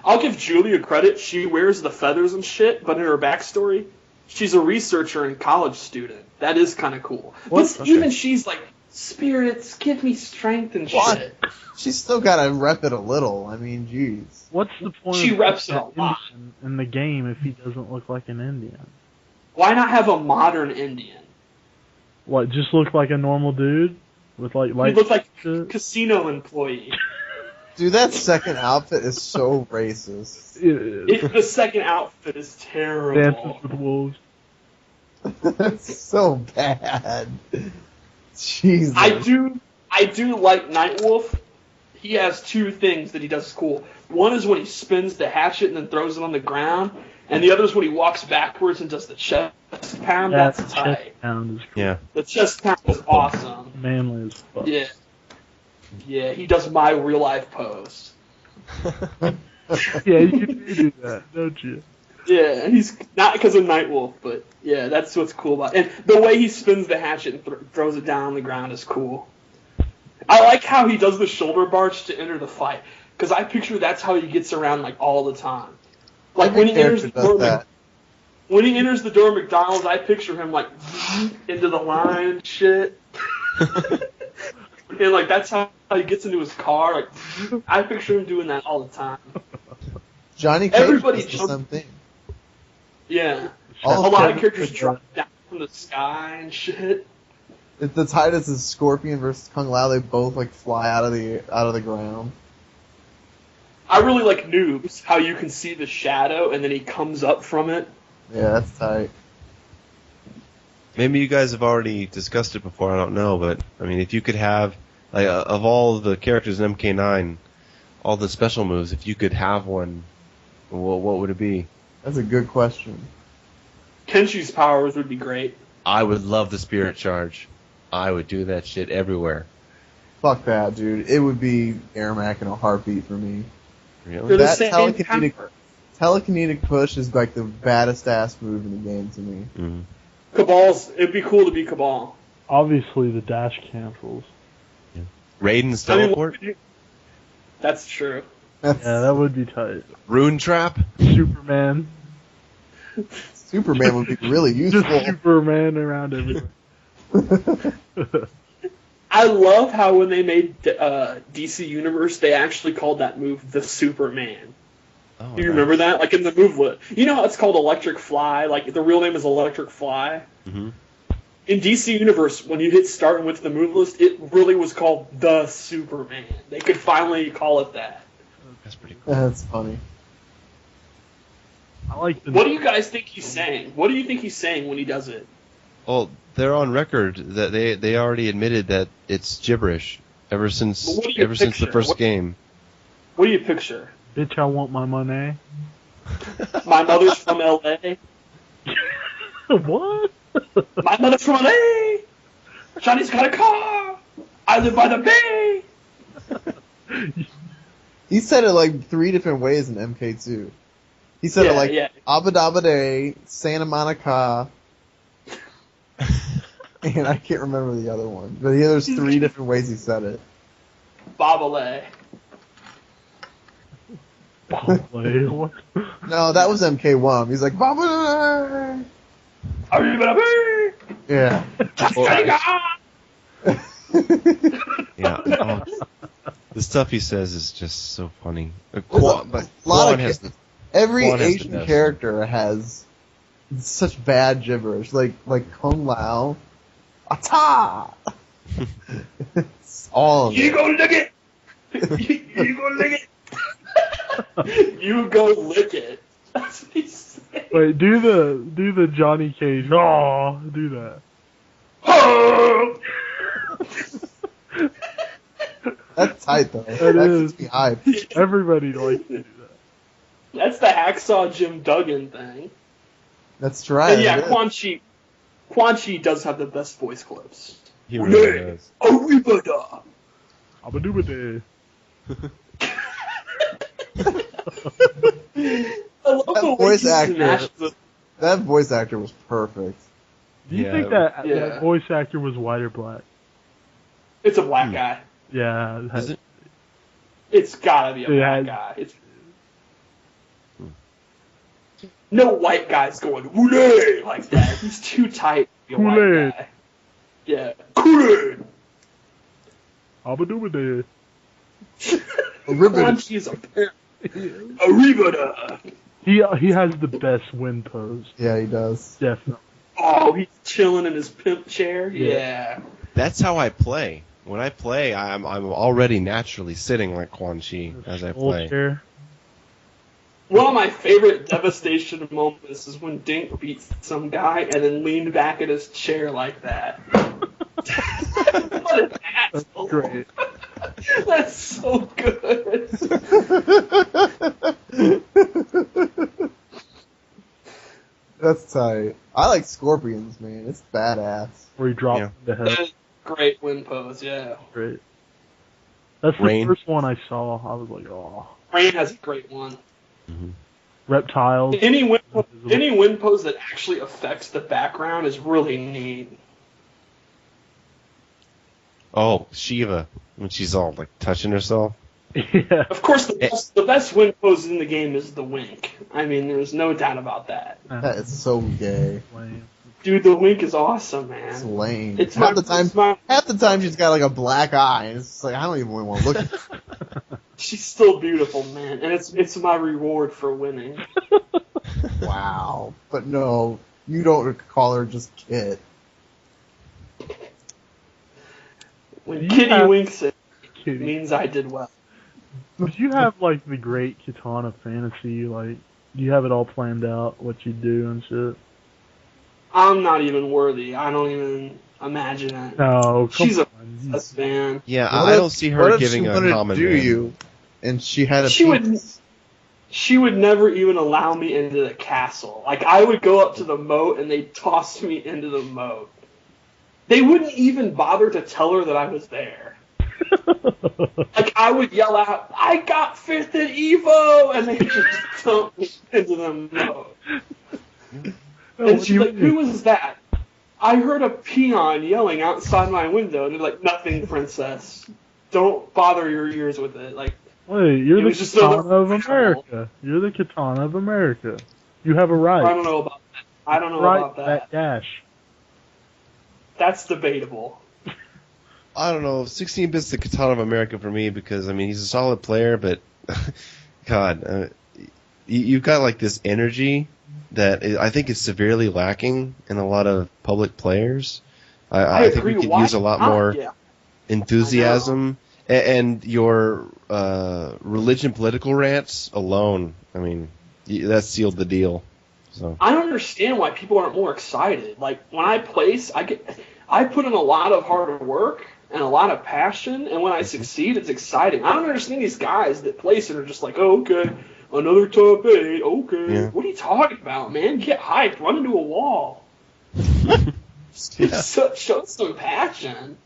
I'll give Julia credit. She wears the feathers and shit, but in her backstory, she's a researcher and college student. That is kind of cool. But even she's like, spirits, give me strength and shit. She's still got to rep it a little. I mean, jeez. What's the point She of reps it a an lot. Indian in the game if he doesn't look like an Indian? Why not have a modern Indian? What, just look like a normal dude? With like He light looks like a shit? casino employee. Dude, that second outfit is so racist. The second outfit is terrible. Dances with wolves. That's so bad. Jesus. I do like Nightwolf. He has two things that he does cool. One is when he spins the hatchet and then throws it on the ground, and the other is when he walks backwards and does the chest pound. Yeah, That's the chest tight. pound is cool. Yeah. The chest pound is awesome. Manly as fuck. Yeah. Yeah, he does my real life pose. Yeah, you do that, don't you? Yeah, he's not because of Nightwolf, but yeah, that's what's cool about it. And the way he spins the hatchet and throws it down on the ground is cool. I like how he does the shoulder barge to enter the fight, because I picture that's how he gets around like all the time. Like when he enters the door, when he enters the door of McDonald's, I picture him like into the line and shit. And like that's how he gets into his car. Like I picture him doing that all the time. Johnny Cage Everybody does the same thing. Yeah. All a lot of Kevin characters Bacon drop down from the sky and shit. If the Titus is Scorpion versus Kung Lao, they both like fly out of the ground. I really like Noobs, how you can see the shadow and then he comes up from it. Yeah, that's tight. Maybe you guys have already discussed it before, I don't know, but I mean, if you could have, like, of all the characters in MK9, all the special moves, if you could have one, what would it be? That's a good question. Kenshi's powers would be great. I would love the Spirit Charge. I would do that shit everywhere. Fuck that, dude. It would be Ermac in a heartbeat for me. Really? They're the That same telekinetic push is like the baddest ass move in the game to me. Mm-hmm. It'd be cool to be Cabal. Obviously, the dash cancels. Raiden's teleport? That's true. Yeah, that would be tight. Rune Trap? Superman. Superman would be really useful. Just Superman around everywhere. I love how when they made DC Universe, they actually called that move the Superman. Oh, Do you remember that? Like in the move, you know how it's called Electric Fly? Like the real name is Electric Fly? Mm-hmm. In DC Universe, when you hit start and went to the move list, it really was called the Superman. They could finally call it that. That's pretty cool. That's funny. I like the. What do you guys think he's saying? What do you think he's saying when he does it? Well, they're on record that they already admitted that it's gibberish ever since But what do you since the picture? first game. What do you picture? Bitch, I want my money. My mother's from L.A. What? My mother's from L.A. Johnny's got a car. I live by the bay. He said it like 3 different ways in MK2. He said it like Abadabade, Santa Monica, and I can't remember the other one. But yeah, there's 3 different ways he said it. Bobble. What? No, that was MK1. He's like, Babadabade! Are you gonna be? Yeah. Yeah. Oh, the stuff he says is just so funny. Every Quan has the Asian best. character has such bad gibberish. Like Kung Lao. Ata! It's all of You it. go lick it. You go lick it. You go lick it. That's what he's saying. Wait, do the Johnny Cage. Oh, do that. That's tight though. That is. Gets me hyped. Everybody likes to do that. That's the Hacksaw Jim Duggan thing. That's right. And yeah, it is. Quan Chi does have the best voice clips. He really does. Arribada. Abadubade. I love That the way voice he actor. smashed the... That voice actor was perfect. Do you Yeah. think that Yeah. that voice actor was white or black? It's a black guy. Yeah. Is it? It's gotta be a Yeah. black guy. No white guy's going Kool-Aid like that. He's too tight to be a white Kool-Aid. guy. Yeah, Kool-Aid. Abadoomadoo. Quan Chi is a parent. Arrivada. He has the best win pose. Yeah, he does. Definitely. Oh, he's chilling in his pimp chair. Yeah. Yeah. That's how I play. When I play, I'm already naturally sitting like Quan Chi as I play. Chair. One of my favorite devastation moments is when Dink beats some guy and then leaned back in his chair like that. What an asshole. Great. That's so good. That's tight. I like Scorpions, man. It's badass. Where he drops Yeah. the head. That is a great win pose, yeah. Great. That's the Rain. first one I saw. I was like, oh. Rain has a great one. Reptiles. Any win pose that actually affects the background is really neat. Oh, Shiva, when she's all like touching herself. Yeah. Of course, the best win pose in the game is the wink. I mean, there's no doubt about that. That is so gay. Lame. Dude, the wink is awesome, man. It's lame. It's half my- the time she's got like a black eye, and it's just like I don't even want to look at her. She's still beautiful, man, and it's my reward for winning. Wow. But no, you don't call her just Kit. When You Kitty have- winks it Kitty. means I did well. But you have like the great Katana fantasy, like you have it all planned out, what you do and shit. I'm not even worthy. I don't even imagine it. No, come She's a on. princess, man. Yeah, What I if- don't see what her if giving she a wanted to common do man. you, and she had a She would- penis. She would never even allow me into the castle. Like, I would go up to the moat and they'd toss me into the moat. They wouldn't even bother to tell her that I was there. Like, I would yell out, I got 5th at Evo! And they just dump me into the moat. And she's like, who was that? I heard a peon yelling outside my window. And they're like, nothing, princess. Don't bother your ears with it. Like, Wait, you're It the was just Katana another of animal. America. You're the Katana of America. You have a right. I don't know about that. I don't know right about that. dash. That's debatable. I don't know. 16-bit's the Katana of America for me because I mean he's a solid player, but God, you've got like this energy that I think is severely lacking in a lot of public players. I think we agree. could Why use a lot not? more Yeah. enthusiasm and your religion political rants alone. I mean, that sealed the deal. So I don't understand why people aren't more excited. Like, when I place, I put in a lot of hard work and a lot of passion, and when I succeed, it's exciting. I don't understand these guys that place and are just like, oh, okay, another top 8, okay. Yeah. What are you talking about, man? Get hyped, run into a wall. Show some passion.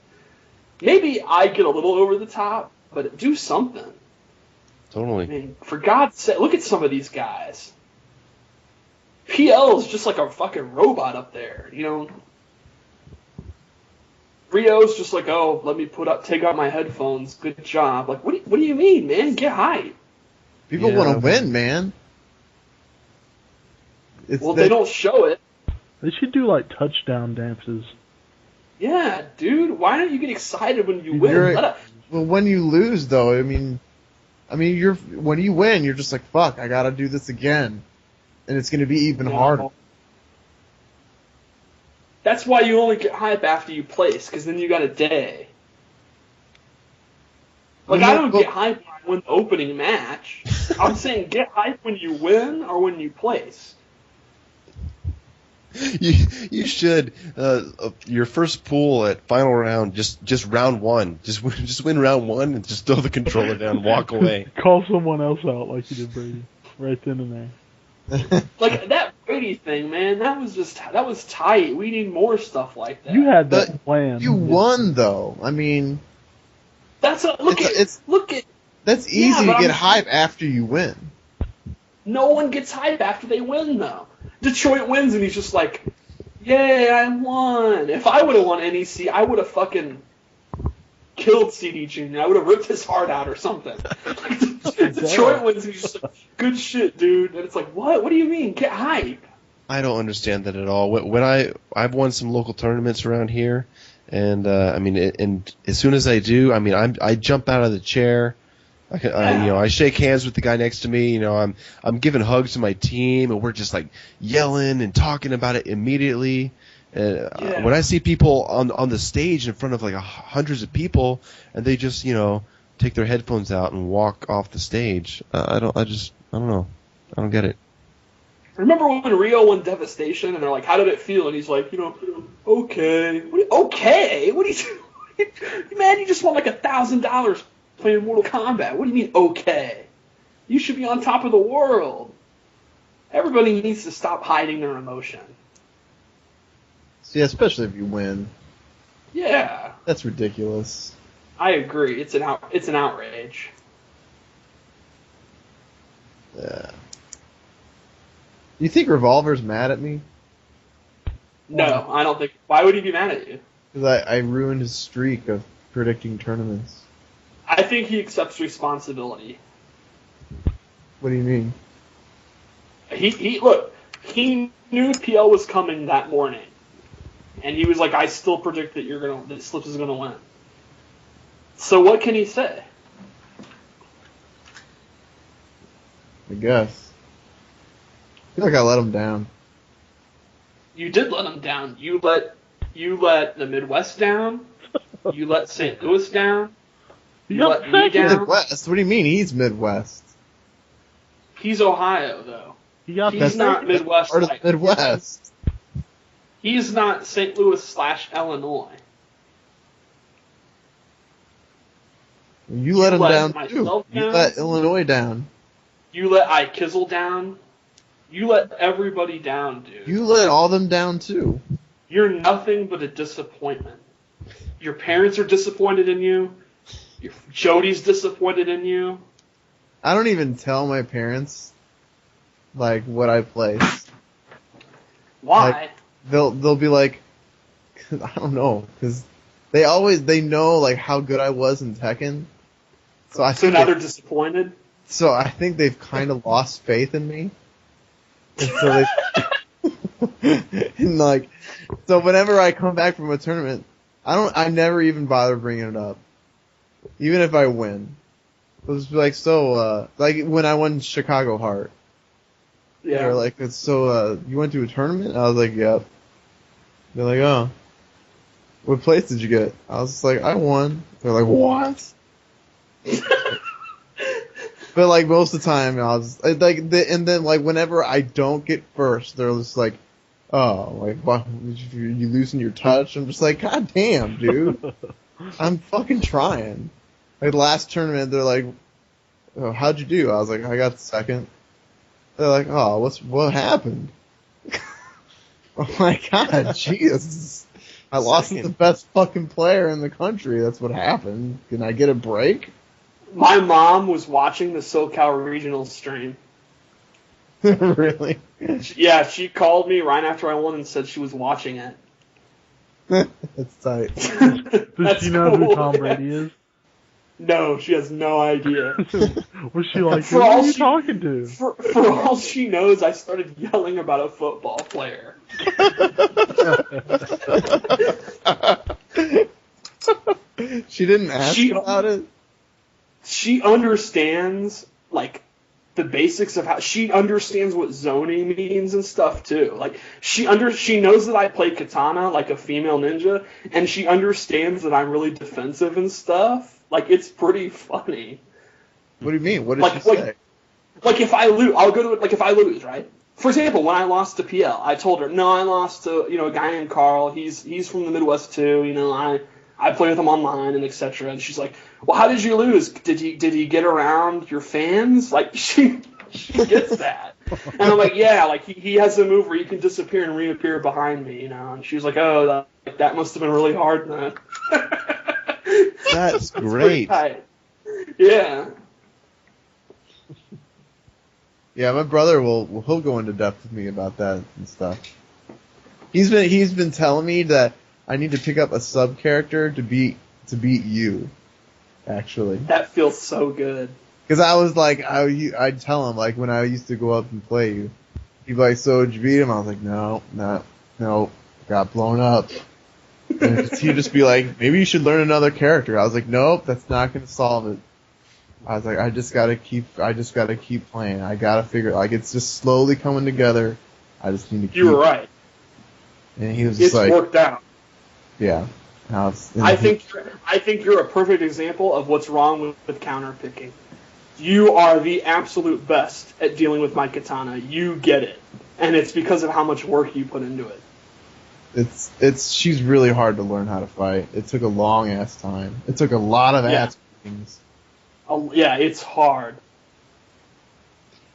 Maybe I get a little over the top, but do something. I totally. mean, for God's sake, look at some of these guys. PL is just like a fucking robot up there, you know. Rio's just like, oh, let me take out my headphones. Good job. Like, what do you mean, man? Get hype. People Yeah. want to win, man. Well, they don't show it. They should do like touchdown dances. Yeah, dude. Why don't you get excited when you win? You're- Well, when you lose, though, I mean, when you win, you're just like, fuck, I gotta do this again, and it's gonna be even harder. That's why you only get hype after you place, because then you got a day. Like, I don't get hype when I win the opening match. I'm saying get hype when you win or when you place. You should your first pool at final round just round 1 just win round 1 and just throw the controller down and walk away. Call someone else out like you did Brady. Right then and there. Like, that Brady thing, man, that was tight. We need more stuff like that. You had that But plan. You won, though. I mean, That's look at. that's Yeah, easy but to get I'm- hype after you win. No one gets hype after they win, though. Detroit wins, and he's just like, "Yay, I won!" If I would have won NEC, I would have fucking killed CD Jr. I would have ripped his heart out or something. Detroit wins, and he's just like, good shit, dude. And it's like, what? What do you mean? Get hype. I don't understand that at all. When I've won some local tournaments around here, and and as soon as I do, I jump out of the chair. I shake hands with the guy next to me. I'm giving hugs to my team, and we're just like yelling and talking about it immediately. When I see people on the stage in front of like hundreds of people, and they just take their headphones out and walk off the stage, I don't know. I don't get it. Remember when Rio won Devastation, and they're like, "How did it feel?" And he's like, okay. Okay? What do you? Man, you just won like $1,000 playing Mortal Kombat. What do you mean, okay? You should be on top of the world. Everybody needs to stop hiding their emotion. Yeah, especially if you win. Yeah. That's ridiculous. I agree. It's an outrage. Yeah. You think Revolver's mad at me? No, I don't think. Why would he be mad at you? Because I ruined his streak of predicting tournaments. I think he accepts responsibility. What do you mean? He knew PL was coming that morning, and he was like, "I still predict that Slips is gonna win." So what can he say? I guess. I feel like I let him down. You did let him down. You let the Midwest down. You let St. Louis down. You let me down. Midwest? What do you mean? He's Midwest. He's Ohio, though. He's not Midwest. Part of the Midwest. He's not St. Louis/Illinois. You let him down too. You let Illinois down. You let Kizzle down. You let everybody down, dude. You let all them down too. You're nothing but a disappointment. Your parents are disappointed in you. Jody's disappointed in you. I don't even tell my parents like what I place. Why? Like, they'll be like, I don't know, because they know like how good I was in Tekken. So now they're disappointed. So I think they've kind of lost faith in me. And so and like, so whenever I come back from a tournament, I never even bother bringing it up. Even if I win. It was like, like when I won Chicago Heart. Yeah. They're like, you went to a tournament? I was like, yep. They're like, oh. What place did you get? I was just like, I won. They're like, what? But like most of the time, I was like, and then like whenever I don't get first, they're just like, "Oh, like what? You losing your touch?" I'm just like, "God damn, dude, I'm fucking trying." Like the last tournament, they're like, "Oh, how'd you do?" I was like, "I got second." They're like, "Oh, what happened?" Oh my god, Jesus! I lost to the best fucking player in the country. That's what happened. Can I get a break? My mom was watching the SoCal Regional stream. Really? Yeah, she called me right after I won and said she was watching it. That's tight. Does she know who Tom Brady is? No, she has no idea. Was she like, who are you talking to? For all she knows, I started yelling about a football player. She didn't ask about it? She understands, like, the basics of how... She understands what zoning means and stuff, too. Like, she knows that I play Katana like a female ninja, and she understands that I'm really defensive and stuff. Like, it's pretty funny. What do you mean? What did she say? Like, if I lose... I'll go to it, like, if I lose, right? For example, when I lost to PL, I told her, no, I lost to, a guy named Carl. He's from the Midwest, too. I play with him online and etc. And she's like, "Well, how did you lose? Did he get around your fans?" Like she gets that, and I'm like, "Yeah, like he has a move where you can disappear and reappear behind me, And she was like, "Oh, that must have been really hard then." That's great. Yeah. Yeah, my brother he'll go into depth with me about that and stuff. He's been telling me that I need to pick up a sub character to beat to beat you, actually. That feels so good. Because I was like, I'd tell him, like, when I used to go up and play you, he'd be like, so did you beat him? I was like, no, got blown up. And he'd just be like, maybe you should learn another character. I was like, nope, that's not going to solve it. I was like, I just gotta keep playing. I gotta figure, like, it's just slowly coming together. I just need to keep. You were right. And he was just It's worked out. Yeah. I think you're a perfect example of what's wrong with counter picking. You are the absolute best at dealing with my katana. You get it, and it's because of how much work you put into it. She's really hard to learn how to fight. It took a long ass time. It took a lot of ass beatings. Yeah, it's hard.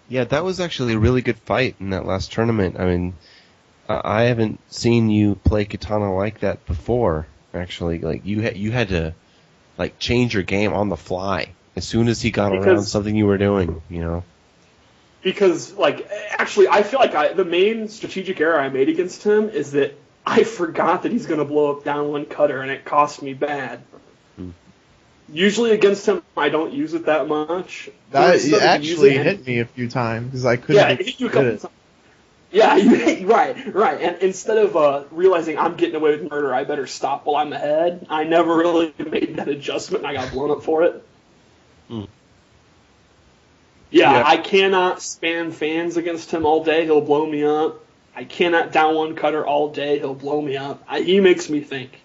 Yeah, that was actually a really good fight in that last tournament. I mean, I haven't seen you play katana like that before. Actually, like you had to like change your game on the fly as soon as he got around something you were doing. You know. Because actually, I feel like the main strategic error I made against him is that I forgot that he's going to blow up down one cutter, and it cost me bad. Usually against him, I don't use it that much. It actually hit me a few times because I couldn't. Yeah, it hit you a couple times. Yeah, right. And instead of realizing I'm getting away with murder, I better stop while I'm ahead, I never really made that adjustment, and I got blown up for it. Yeah, I cannot spam fans against him all day. He'll blow me up. I cannot down one cutter all day. He'll blow me up. He makes me think.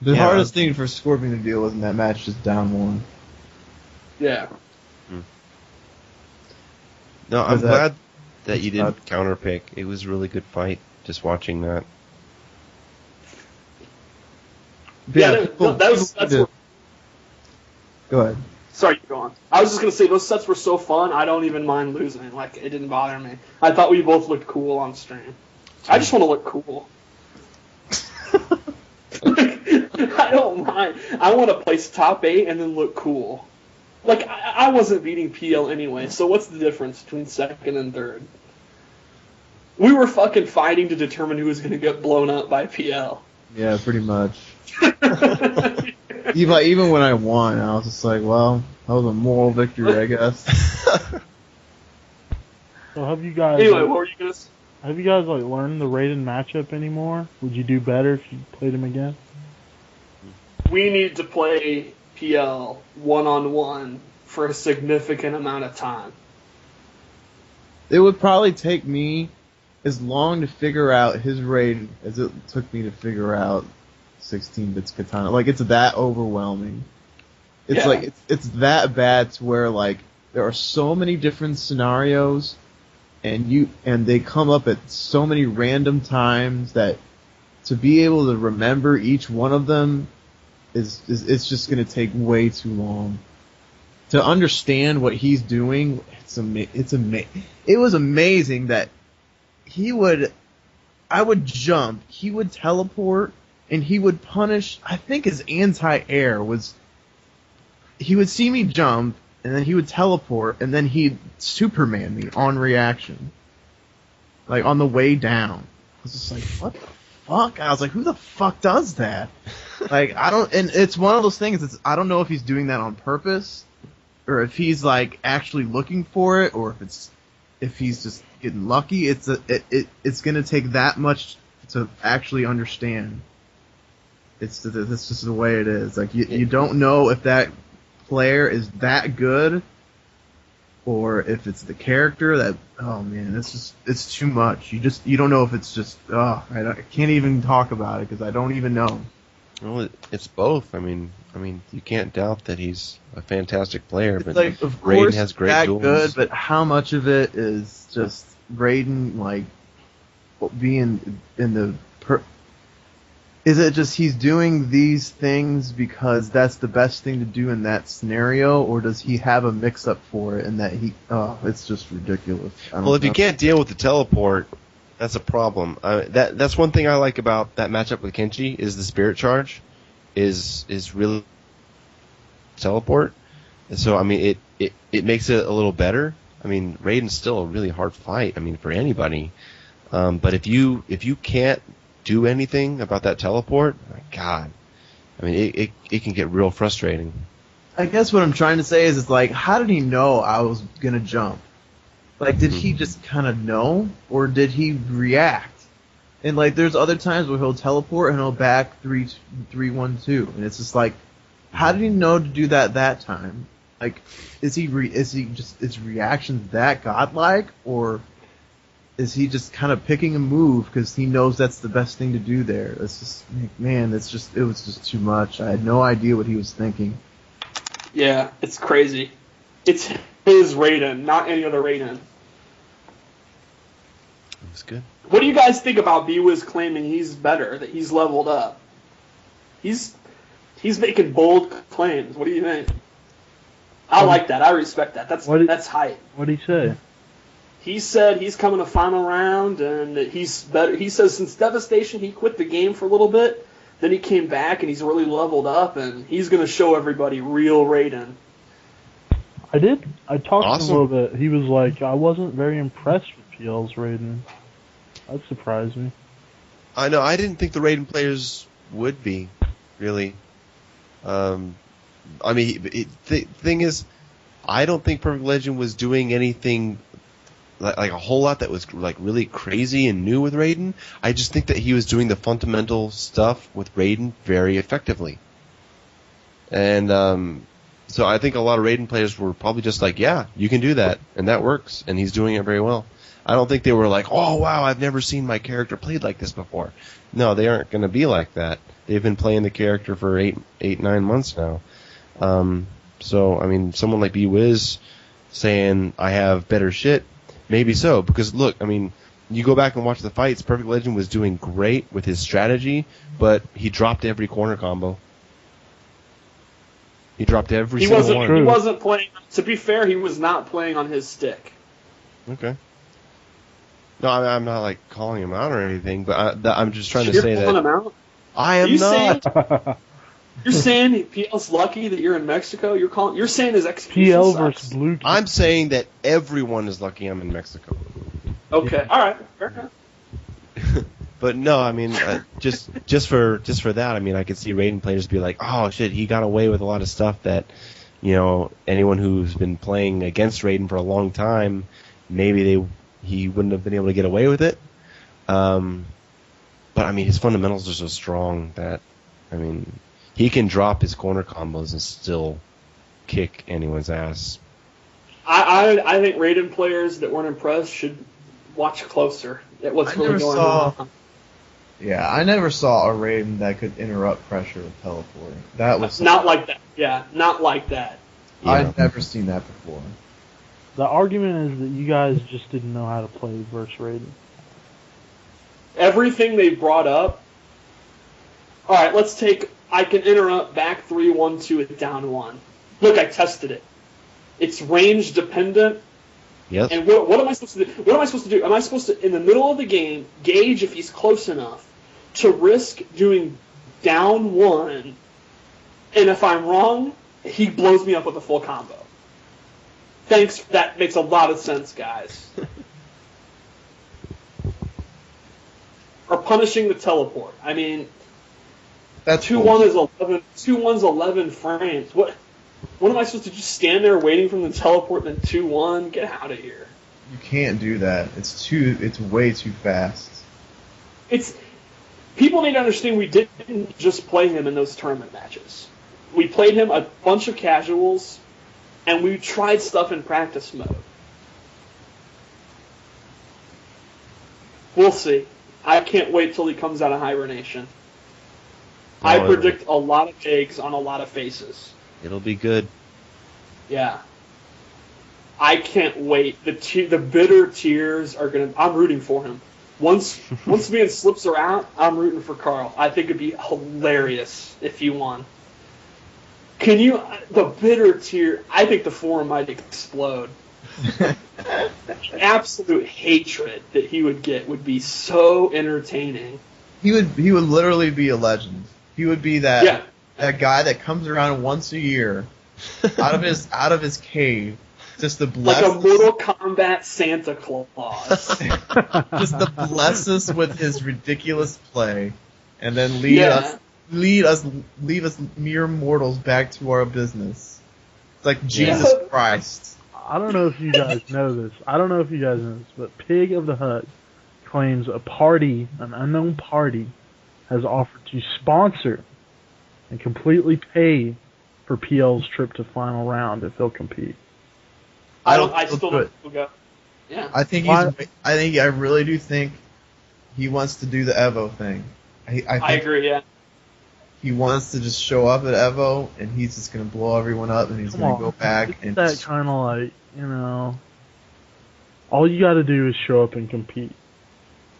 The hardest thing for Scorpion to deal with in that match is down one. Yeah. No, I'm glad that you didn't counterpick. It was a really good fight, just watching that. That's what... Go ahead. Sorry, go on. I was just going to say, those sets were so fun, I don't even mind losing. Like, it didn't bother me. I thought we both looked cool on stream. I just want to look cool. I don't mind. I want to place top 8 and then look cool. Like, I wasn't beating PL anyway, so what's the difference between second and third? We were fucking fighting to determine who was going to get blown up by PL. Yeah, pretty much. Even when I won, I was just like, well, that was a moral victory, I guess. So have you guys... Anyway, what were you going to say? Have you guys learned the Raiden matchup anymore? Would you do better if you played him again? We need to play PL one-on-one for a significant amount of time. It would probably take me as long to figure out his Raiden as it took me to figure out 16-bits Katana. Like, it's that overwhelming. It's it's that bad to where, like, there are so many different scenarios and they come up at so many random times that to be able to remember each one of them it's just going to take way too long. To understand what he's doing, it was amazing that I would jump, he would teleport, and he would punish, I think his anti-air was, he would see me jump, and then he would teleport, and then he'd Superman me on reaction. Like, on the way down. I was just like, what the fuck? I was like, who the fuck does that? Like, and it's one of those things, I don't know if he's doing that on purpose, or if he's, like, actually looking for it, or if he's just getting lucky. It's gonna take that much to actually understand. It's just the way it is. Like, you don't know if that player is that good, or if it's the character that, oh man, it's too much. You don't know if it's just, I can't even talk about it because I don't even know. Well, it's both. I mean, you can't doubt that he's a fantastic player, It's but like, of Raiden course, has great that duels. good, but how much of it is just Raiden, like, being in the is it just he's doing these things because that's the best thing to do in that scenario, or does he have a mix-up for it and that it's just ridiculous. Well, if you can't deal with the teleport, that's a problem. That's one thing I like about that matchup with Kenshi is the spirit charge is really teleport. And so, I mean, it makes it a little better. I mean, Raiden's still a really hard fight, I mean, for anybody. But if you can't do anything about that teleport, God, I mean, it can get real frustrating. I guess what I'm trying to say is, it's like, how did he know I was gonna jump? Like, did he just kind of know, or did he react? And like, there's other times where he'll teleport and he'll back 3-1-2, and it's just like, how did he know to do that time? Like, is he just, his reactions that godlike, or is he just kind of picking a move because he knows that's the best thing to do there? It's just, man, it was just too much. I had no idea what he was thinking. Yeah, it's crazy. It's his Raiden, not any other Raiden. It was good. What do you guys think about B-Wiz claiming he's better, that he's leveled up? He's making bold claims. What do you think? I like that. I respect that. That's hype. What did he say? He said he's coming to final round and that he's better. He says since Devastation he quit the game for a little bit, then he came back and he's really leveled up and he's going to show everybody real Raiden. I talked to him a little bit. He was like, I wasn't very impressed with PL's Raiden. That surprised me. I know. I didn't think the Raiden players would be, really. I mean, the thing is, I don't think Perfect Legend was doing anything like a whole lot that was like really crazy and new with Raiden. I just think that he was doing the fundamental stuff with Raiden very effectively. And so I think a lot of Raiden players were probably just like, yeah, you can do that, and that works, and he's doing it very well. I don't think they were like, oh, wow, I've never seen my character played like this before. No, they aren't going to be like that. They've been playing the character for 9 months now. So, I mean, someone like B-Wiz saying, I have better shit, maybe so. Because, look, I mean, you go back and watch the fights, Perfect Legend was doing great with his strategy, but he dropped every corner combo. He dropped every single one. He wasn't playing, to be fair, he was not playing on his stick. Okay. No, I'm not like calling him out or anything, but I'm just trying to say that. You're calling him out? I am not. You're saying PL's lucky that you're in Mexico? You're saying his execution PL sucks. versus Blue. I'm saying that everyone is lucky I'm in Mexico. Okay, all right, fair enough. But no, I mean, just for that, I mean, I could see Raiden players be like, oh shit, he got away with a lot of stuff that, you know, anyone who's been playing against Raiden for a long time, maybe he wouldn't have been able to get away with it. But I mean, his fundamentals are so strong that, I mean, he can drop his corner combos and still kick anyone's ass. I think Raiden players that weren't impressed should watch closer at what's really going on. Yeah, I never saw a Raiden that could interrupt pressure with teleporting. That was not like that. Yeah, not like that. Yeah. I've never seen that before. The argument is that you guys just didn't know how to play versus Raiden. Everything they brought up. All right, let's take. I can interrupt back 3-1-2 it down 1. Look, I tested it. It's range dependent. Yes. And what am I supposed to do? What am I supposed to do? Am I supposed to, in the middle of the game, gauge if he's close enough to risk doing down 1, and if I'm wrong, he blows me up with a full combo? Thanks. That makes a lot of sense, guys. Or punishing the teleport. I mean, that's 2-1 is 11. 2-1's 11 frames. What am I supposed to just stand there waiting for the teleport and then 2-1? Get out of here. You can't do that. It's way too fast. People need to understand we didn't just play him in those tournament matches. We played him a bunch of casuals, and we tried stuff in practice mode. We'll see. I can't wait till he comes out of hibernation. I predict a lot of eggs on a lot of faces. It'll be good. Yeah. I can't wait. The bitter tears are gonna. I'm rooting for him. Once me and Slips are out, I'm rooting for Carl. I think it'd be hilarious if he won. The bitter tear, I think the forum might explode. Absolute hatred that he would get would be so entertaining. He would literally be a legend. He would be that guy that comes around once a year out of his cave, just to bless like a Mortal Kombat Santa Claus. Just to bless us with his ridiculous play, and then lead leave us mere mortals back to our business. It's like Jesus Christ. I don't know if you guys know this. But Pig of the Hut claims a party, an unknown party, has offered to sponsor and completely pay for PL's trip to final round if he'll compete. I still don't go. Yeah. I really do think he wants to do the Evo thing. I agree, yeah. He wants to just show up at Evo, and he's just going to blow everyone up, and he's going to go back. It's that kind of like, you know, all you got to do is show up and compete.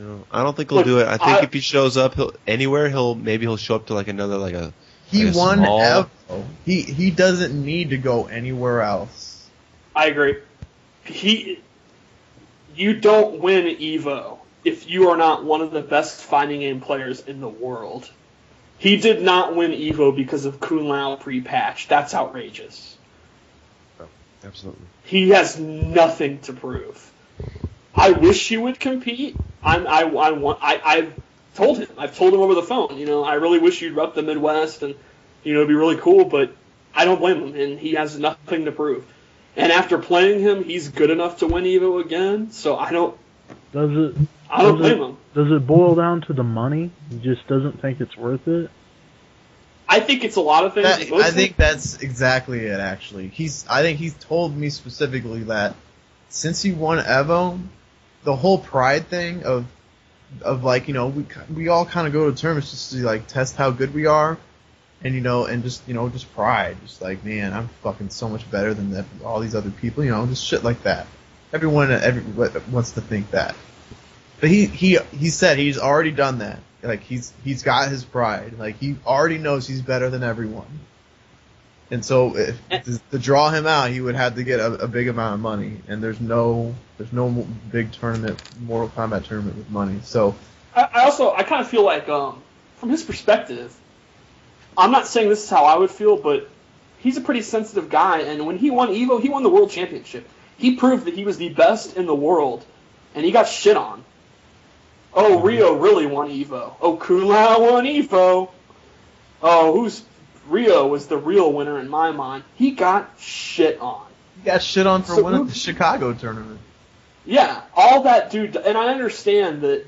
No, I don't think he'll do it. I think if he shows up anywhere, he'll show up to like another like a. He like won small... Evo. He doesn't need to go anywhere else. I agree. You don't win Evo if you are not one of the best fighting game players in the world. He did not win Evo because of Kun Lao pre-patch. That's outrageous. Oh, absolutely. He has nothing to prove. I wish he would compete. I've told him. I've told him over the phone. You know, I really wish you'd rep the Midwest, and you know, it'd be really cool. But I don't blame him, and he has nothing to prove. And after playing him, he's good enough to win Evo again. So I don't blame him. Does it boil down to the money? He just doesn't think it's worth it? I think it's a lot of things. I think that's exactly it, actually. I think he's told me specifically that since he won Evo, the whole pride thing of like, you know, we all kind of go to tournaments just to like test how good we are, and you know, and just, you know, just pride, just like, man, I'm fucking so much better than all these other people, you know, just shit like that. Everyone wants to think that. But he said he's already done that. Like he's got his pride. Like he already knows he's better than everyone. And so to draw him out, he would have to get a big amount of money. And there's no big tournament, Mortal Kombat tournament with money. So I kind of feel like from his perspective, I'm not saying this is how I would feel, but he's a pretty sensitive guy. And when he won Evo, he won the World Championship. He proved that he was the best in the world, and he got shit on. Oh, Rio really won Evo. Oh, Kun Lao won Evo. Oh, Rio was the real winner in my mind. He got shit on. He got shit on for winning the Chicago tournament. Yeah, all that dude, and I understand that.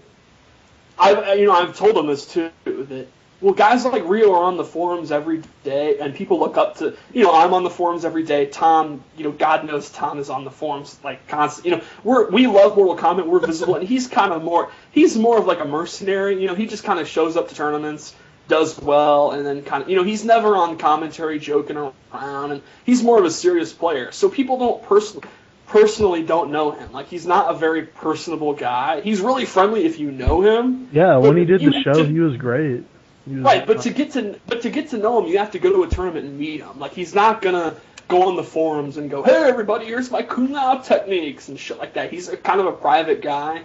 I've told him this too, that well, guys like Rio are on the forums every day, and people look up to, you know, I'm on the forums every day. Tom, you know, God knows Tom is on the forums like constant. You know, we love Mortal Kombat. We're visible, and he's more of like a mercenary. You know, he just kind of shows up to tournaments, does well, and then kind of, you know, he's never on commentary joking around, and he's more of a serious player. So people don't personally don't know him. Like, he's not a very personable guy. He's really friendly if you know him. Yeah, when he did the show, he was great. Right, but to get to know him, you have to go to a tournament and meet him. Like, he's not gonna go on the forums and go, "Hey, everybody, here's my Kun Lao techniques" and shit like that. He's kind of a private guy,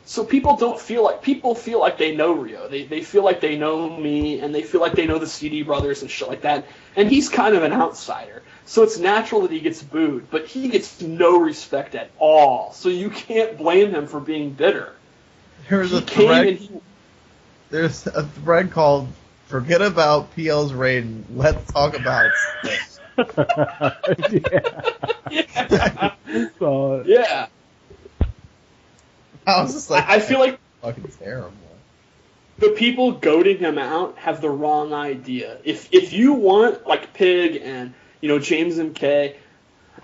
so people feel like they know Rio. They feel like they know me, and they feel like they know the CD brothers and shit like that. And he's kind of an outsider, so it's natural that he gets booed. But he gets no respect at all, so you can't blame him for being bitter. There's a thread called "Forget About PL's Raiden. Let's talk about this." Yeah. I was just like, I feel like fucking terrible. The people goading him out have the wrong idea. If you want like Pig and, you know, James MK,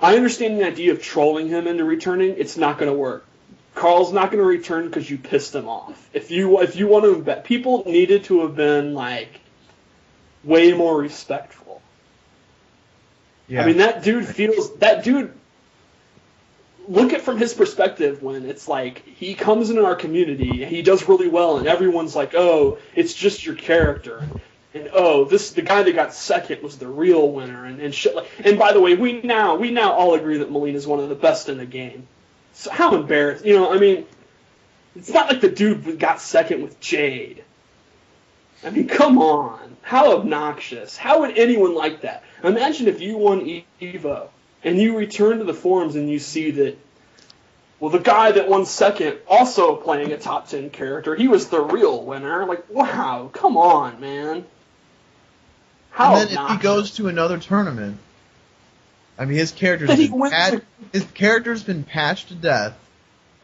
I understand the idea of trolling him into returning. It's not going to work. Carl's not going to return because you pissed him off. If you want to bet, people needed to have been like way more respectful. Yeah. I mean, that dude. Look at from his perspective when it's like he comes into our community, he does really well, and everyone's like, "Oh, it's just your character," and "Oh, the guy that got second was the real winner," and shit. And by the way, we now all agree that Molina's one of the best in the game. So how embarrassing, you know? I mean, it's not like the dude got second with Jade. I mean, come on, how obnoxious! How would anyone like that? Imagine if you won Evo. And you return to the forums and you see that, well, the guy that won second, also playing a top 10 character, he was the real winner. Like, wow, come on, man. How and then if he goes to another tournament, I mean, his character's been patched to death,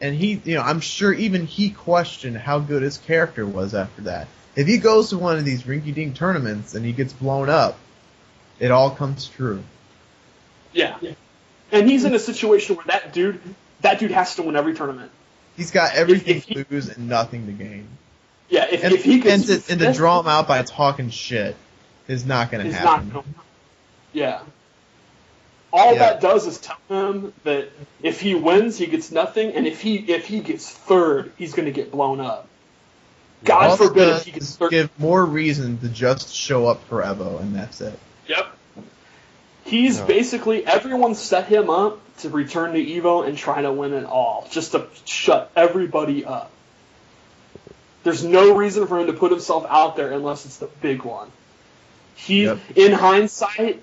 and I'm sure even he questioned how good his character was after that. If he goes to one of these rinky-dink tournaments and he gets blown up, it all comes true. Yeah. And he's in a situation where that dude has to win every tournament. He's got everything to lose and nothing to gain. Yeah, if he gets and to draw him out by talking shit is not going to happen. Yeah. All that does is tell him that if he wins, he gets nothing, and if he gets third, he's going to get blown up. God forbid if he gets third. Give more reason to just show up for Evo, and that's it. Yep. He's basically, everyone set him up to return to Evo and try to win it all, just to shut everybody up. There's no reason for him to put himself out there unless it's the big one. In hindsight,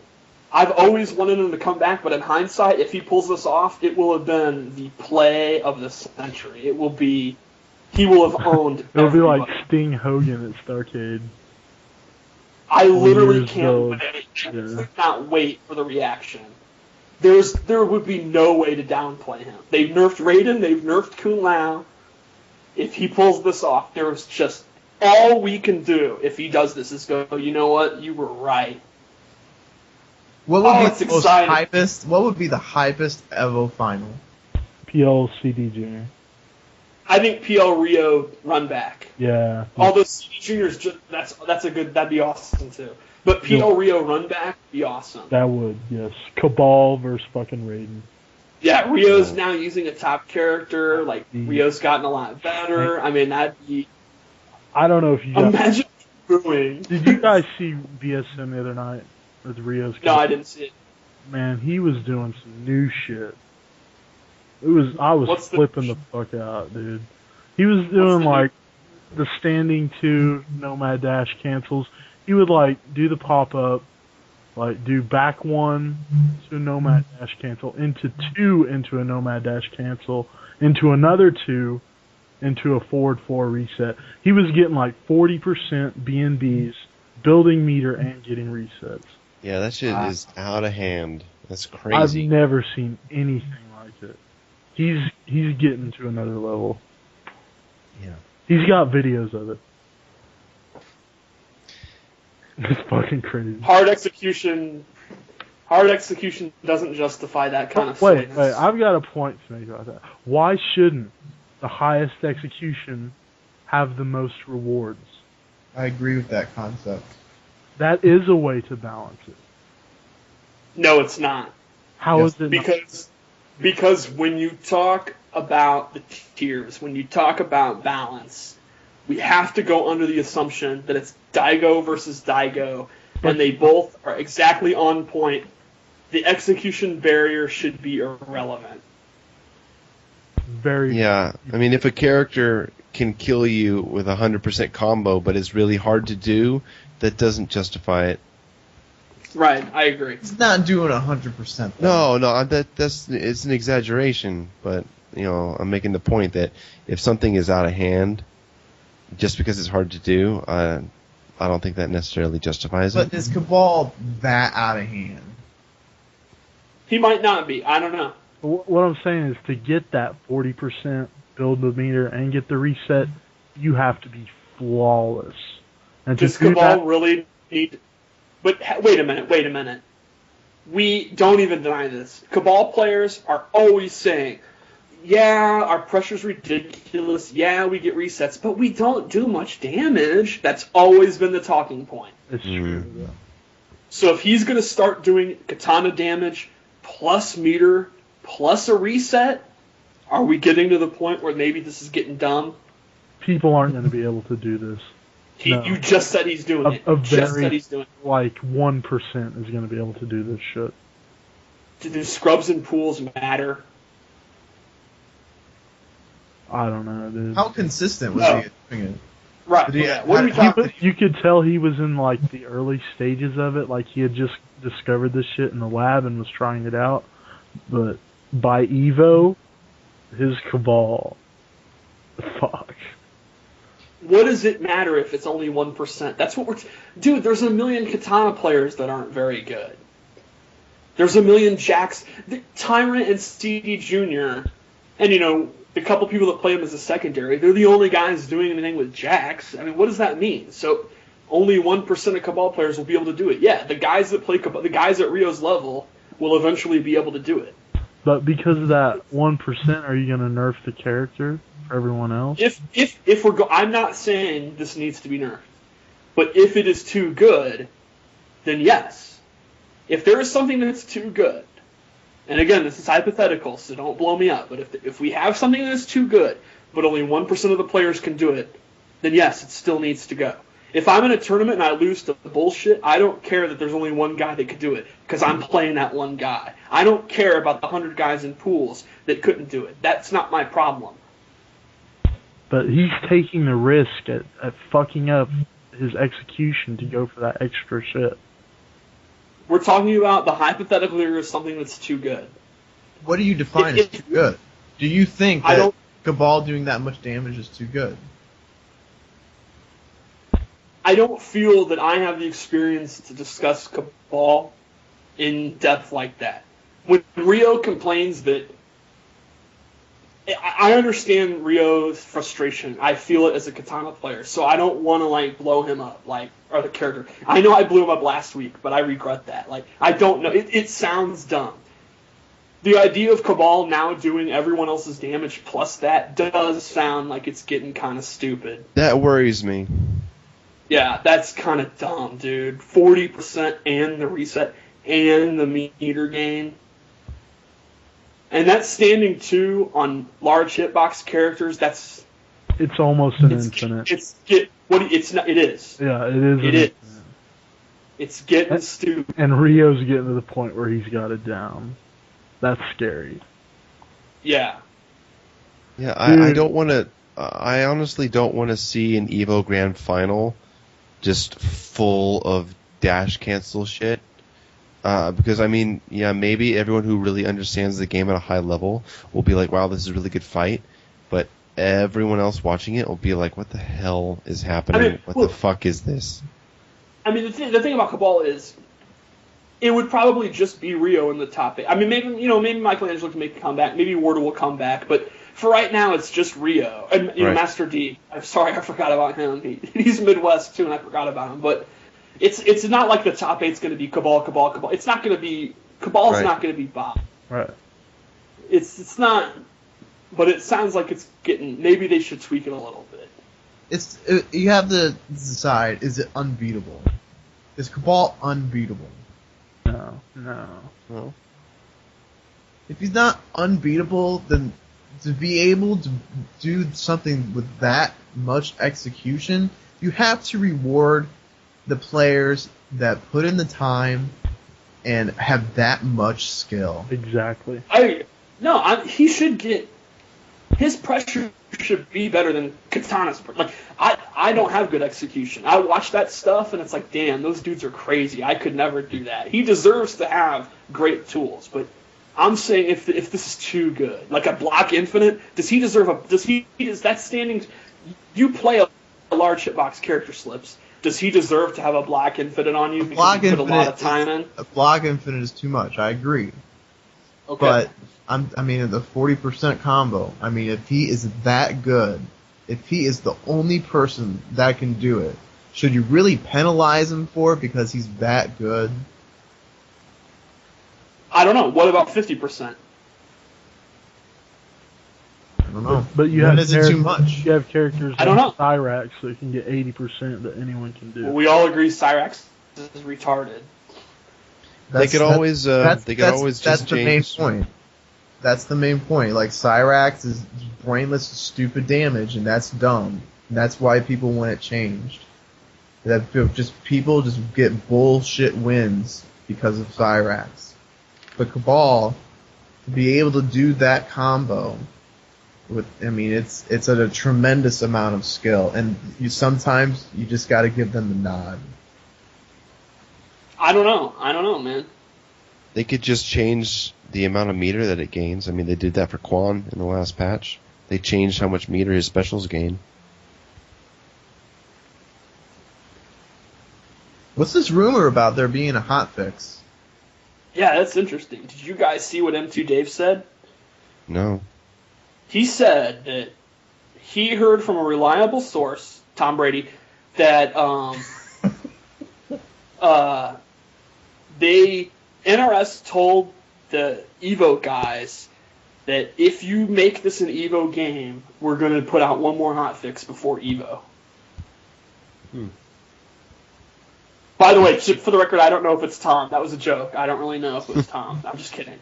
I've always wanted him to come back, but in hindsight, if he pulls this off, it will have been the play of the century. He will have owned It'll be like Sting Hogan at Starrcade. I literally can't wait. I could not wait for the reaction. There would be no way to downplay him. They've nerfed Raiden, they've nerfed Kung Lao. If he pulls this off, there's just all we can do if he does this is go, you know what, you were right. What would be the most hypest? What would be the hypest Evo final? PL CD Junior. I think PL Rio run back. Yeah. Although CD Junior's just that'd be awesome too. But PL Rio run back would be awesome. That would, yes. Cabal versus fucking Raiden. Yeah, Rio's now using a top character. Like Rio's gotten a lot better. I mean, that'd be. I don't know if you guys. Imagine booing. Did you guys see BSM the other night with Rio's character? No, I didn't see it. Man, he was doing some new shit. I was flipping the fuck out, dude. He was doing like the standing 2 Nomad Dash cancels. He would like do the pop up, like do back 1 to a Nomad Dash cancel, into 2 into a Nomad Dash cancel, into another 2 into a forward 4 reset. He was getting like 40% BNBs, building meter and getting resets. Yeah, that shit is out of hand. That's crazy. I've never seen anything like it. He's getting to another level. Yeah. He's got videos of it. It's fucking crazy. Hard execution doesn't justify that kind of Wait, silliness. I've got a point to make about that. Why shouldn't the highest execution have the most rewards? I agree with that concept. That is a way to balance it. No, it's not. How is it Because when you talk about the tiers, when you talk about balance, we have to go under the assumption that it's Daigo versus Daigo, and they both are exactly on point. The execution barrier should be irrelevant. Yeah, I mean, if a character can kill you with 100% combo, but it's really hard to do, that doesn't justify it. Right, I agree. It's not doing 100%. No, it's an exaggeration, but I'm making the point that if something is out of hand, just because it's hard to do, I don't think that necessarily justifies it. But is Cabal that out of hand? He might not be. I don't know. What I'm saying is, to get that 40% build the meter and get the reset, you have to be flawless. And does Cabal really need... But wait a minute. We don't even deny this. Cabal players are always saying, yeah, our pressure's ridiculous, yeah, we get resets, but we don't do much damage. That's always been the talking point. It's true. Yeah. So if he's going to start doing Katana damage plus meter plus a reset, are we getting to the point where maybe this is getting dumb? People aren't going to be able to do this. No. You just said he's doing it. Like 1% is going to be able to do this shit. Do scrubs and pools matter? I don't know, dude. How consistent was he doing it? Right. What are we talking about? You could tell he was in like the early stages of it, like he had just discovered this shit in the lab and was trying it out. But by Evo, his Cabal, fuck. what does it matter if it's only 1%? That's what dude, there's a million Katana players that aren't very good. There's a million Jacks. Tyrant and CD Jr., and, you know, the couple people that play them as a secondary, they're the only guys doing anything with Jacks. I mean, what does that mean? So only 1% of Cabal players will be able to do it. Yeah, the guys that play Cabal, the guys at Rio's level will eventually be able to do it. But because of that 1%, are you going to nerf the character for everyone else? If I'm not saying this needs to be nerfed, but if it is too good, then yes. If there is something that's too good, and again, this is hypothetical, so don't blow me up, but if we have something that's too good, but only 1% of the players can do it, then yes, it still needs to go. If I'm in a tournament and I lose to bullshit, I don't care that there's only one guy that could do it, because I'm playing that one guy. I don't care about the 100 guys in pools that couldn't do it. That's not my problem. But he's taking the risk at fucking up his execution to go for that extra shit. We're talking about the hypothetical here is something that's too good. What do you define as too good? Do you think that Cabal doing that much damage is too good? I don't feel that I have the experience to discuss Cabal in depth like that. When Rio complains that... I understand Rio's frustration. I feel it as a Katana player, so I don't want to blow him up, or the character. I know I blew him up last week, but I regret that. I don't know. It sounds dumb. The idea of Cabal now doing everyone else's damage plus that does sound like it's getting kind of stupid. That worries me. Yeah, that's kind of dumb, dude. 40% and the reset and the meter gain. And that's standing 2 on large hitbox characters. It's almost an infinite. It is. Yeah, it is. It is. It's getting stupid. And Rio's getting to the point where he's got it down. That's scary. Yeah. Yeah, I don't want to. I honestly don't want to see an Evo Grand Final just full of dash cancel shit. Because, I mean, yeah, maybe everyone who really understands the game at a high level will be like, wow, this is a really good fight. But everyone else watching it will be like, what the hell is happening? What the fuck is this? I mean, the thing about Cabal is it would probably just be Rio in the top 8. I mean, maybe Michelangelo can make a comeback. Maybe Wardle will come back. But for right now, it's just Rio. And right. Master D. I'm sorry, I forgot about him. He's Midwest, too, and I forgot about him. But... It's not like the top 8's going to be Cabal. It's not going to be... Cabal's right. not going to be Bob. Right. It's not... But it sounds like it's getting... Maybe they should tweak it a little bit. You have to decide, is it unbeatable? Is Cabal unbeatable? No. If he's not unbeatable, then to be able to do something with that much execution, you have to reward the players that put in the time and have that much skill. Exactly. He should get... His pressure should be better than Katana's. I don't have good execution. I watch that stuff and it's like, damn, those dudes are crazy. I could never do that. He deserves to have great tools, but I'm saying if this is too good, like a block infinite, does he deserve is that standing... You play a large hitbox character slips. Does he deserve to have a block infinite on you because you put a lot of time in? A block infinite is too much. I agree. Okay. But the 40% combo. I mean, if he is that good, if he is the only person that can do it, should you really penalize him for it because he's that good? I don't know. What about 50%? I don't know. But you when have is it too much? You have characters I don't know. like Cyrax that can get 80% that anyone can do. Well, we all agree Cyrax is retarded. They could always just change. That's the main point. That's the main point. Like, Cyrax is brainless, stupid damage, and that's dumb. And that's why people want it changed. People just get bullshit wins because of Cyrax. But Cabal, to be able to do that combo... it's a tremendous amount of skill, and sometimes you just got to give them the nod. I don't know, man. They could just change the amount of meter that it gains. I mean, they did that for Quan in the last patch. They changed how much meter his specials gain. What's this rumor about there being a hotfix? Yeah, that's interesting. Did you guys see what M2 Dave said? No. He said that he heard from a reliable source, Tom Brady, that NRS told the Evo guys that if you make this an Evo game, we're going to put out one more hotfix before Evo. By the way, for the record, I don't know if it's Tom. That was a joke. I don't really know if it was Tom. I'm just kidding.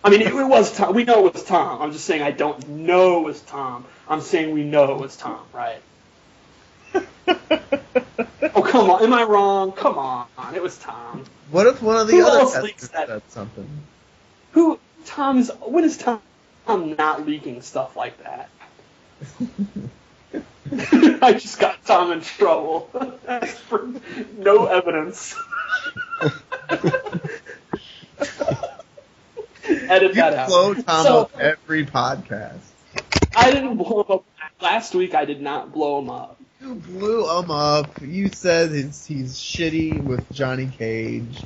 I mean, it was Tom. We know it was Tom. I'm just saying I don't know it was Tom. I'm saying we know it was Tom, right? Oh, come on. Am I wrong? Come on. It was Tom. What if one of the Who other else testers leaks that? said something? When is Tom not leaking stuff like that? I just got Tom in trouble. That's for no evidence. Edit that out. Blow Tom up every podcast. I didn't blow him up. Last week I did not blow him up. You blew him up. You said he's shitty with Johnny Cage.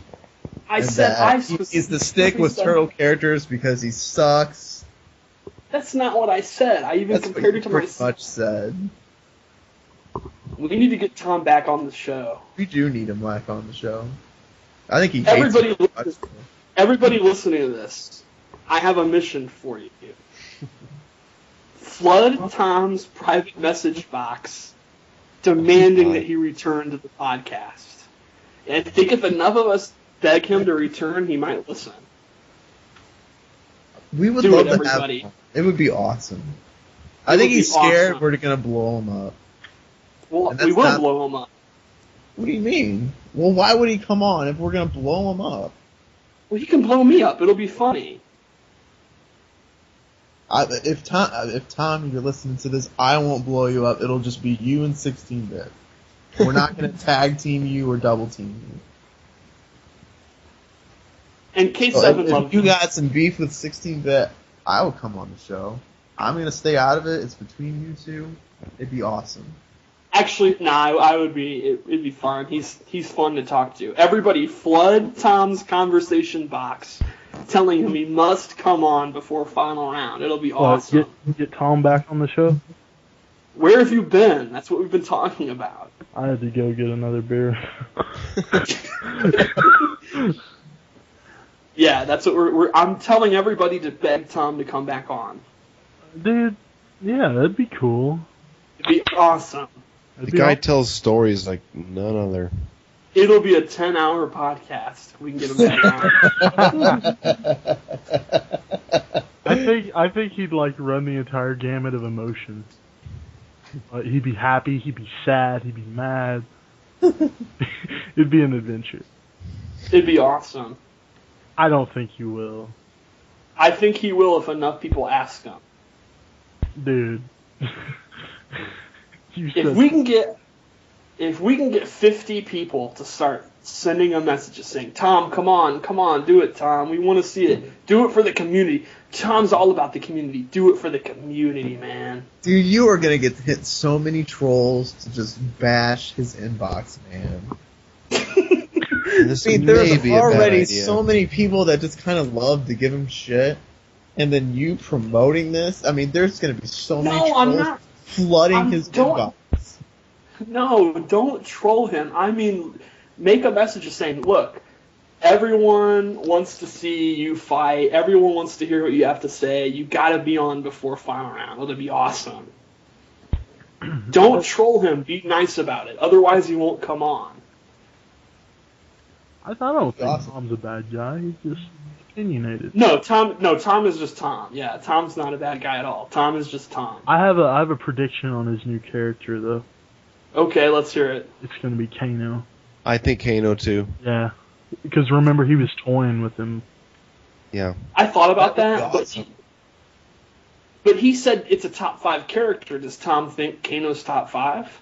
I said he's the stick with turtle characters because he sucks. That's not what I said. I even compared it to pretty myself. much said. We need to get Tom back on the show. We do need him back on the show. I think he Everybody listening to this, I have a mission for you. Flood Tom's private message box demanding that he return to the podcast. And I think if enough of us beg him to return, he might listen. We would love to have him. It would be awesome. I think he's scared we're going to blow him up. Well, we will blow him up. What do you mean? Well, why would he come on if we're going to blow him up? Well, he can blow me up. It'll be funny. If Tom, you're listening to this, I won't blow you up. It'll just be you and 16-bit. We're not going to tag team you or double team you. And K7 if you got some beef with 16-bit, I will come on the show. I'm going to stay out of it. It's between you two. It'd be awesome. Actually, I would be. It'd be fun. He's fun to talk to. Everybody, flood Tom's conversation box, telling him he must come on before final round. It'll be awesome. Get Tom back on the show. Where have you been? That's what we've been talking about. I had to go get another beer. Yeah, that's what I'm telling everybody to beg Tom to come back on. Dude, yeah, that'd be cool. It'd be awesome. The guy tells stories like none other. It'll be a 10-hour podcast. We can get him back on. I think he'd like run the entire gamut of emotions. He'd be happy, he'd be sad, he'd be mad. It'd be an adventure. It'd be awesome. I don't think he will. I think he will if enough people ask him. Dude. If we can get 50 people to start sending a message saying, Tom, come on, do it, Tom. We want to see it. Do it for the community. Tom's all about the community. Do it for the community, man. Dude, you are going to get hit so many trolls to just bash his inbox, man. There's already so many people that just kind of love to give him shit. And then you promoting this? I mean, there's going to be so many trolls flooding his inbox. No, don't troll him. I mean, make a message saying, look, everyone wants to see you fight. Everyone wants to hear what you have to say. You got to be on before final round. It'll be awesome. Don't troll him. Be nice about it. Otherwise, he won't come on. I don't think Tom's a bad guy. He's just opinionated. No, Tom is just Tom. Yeah, Tom's not a bad guy at all. Tom is just Tom. I have a prediction on his new character though. Okay, let's hear it. It's going to be Kano. I think Kano too. Yeah, because remember he was toying with him. Yeah. I thought about that, awesome. but he said it's a top 5 character. Does Tom think Kano's top 5?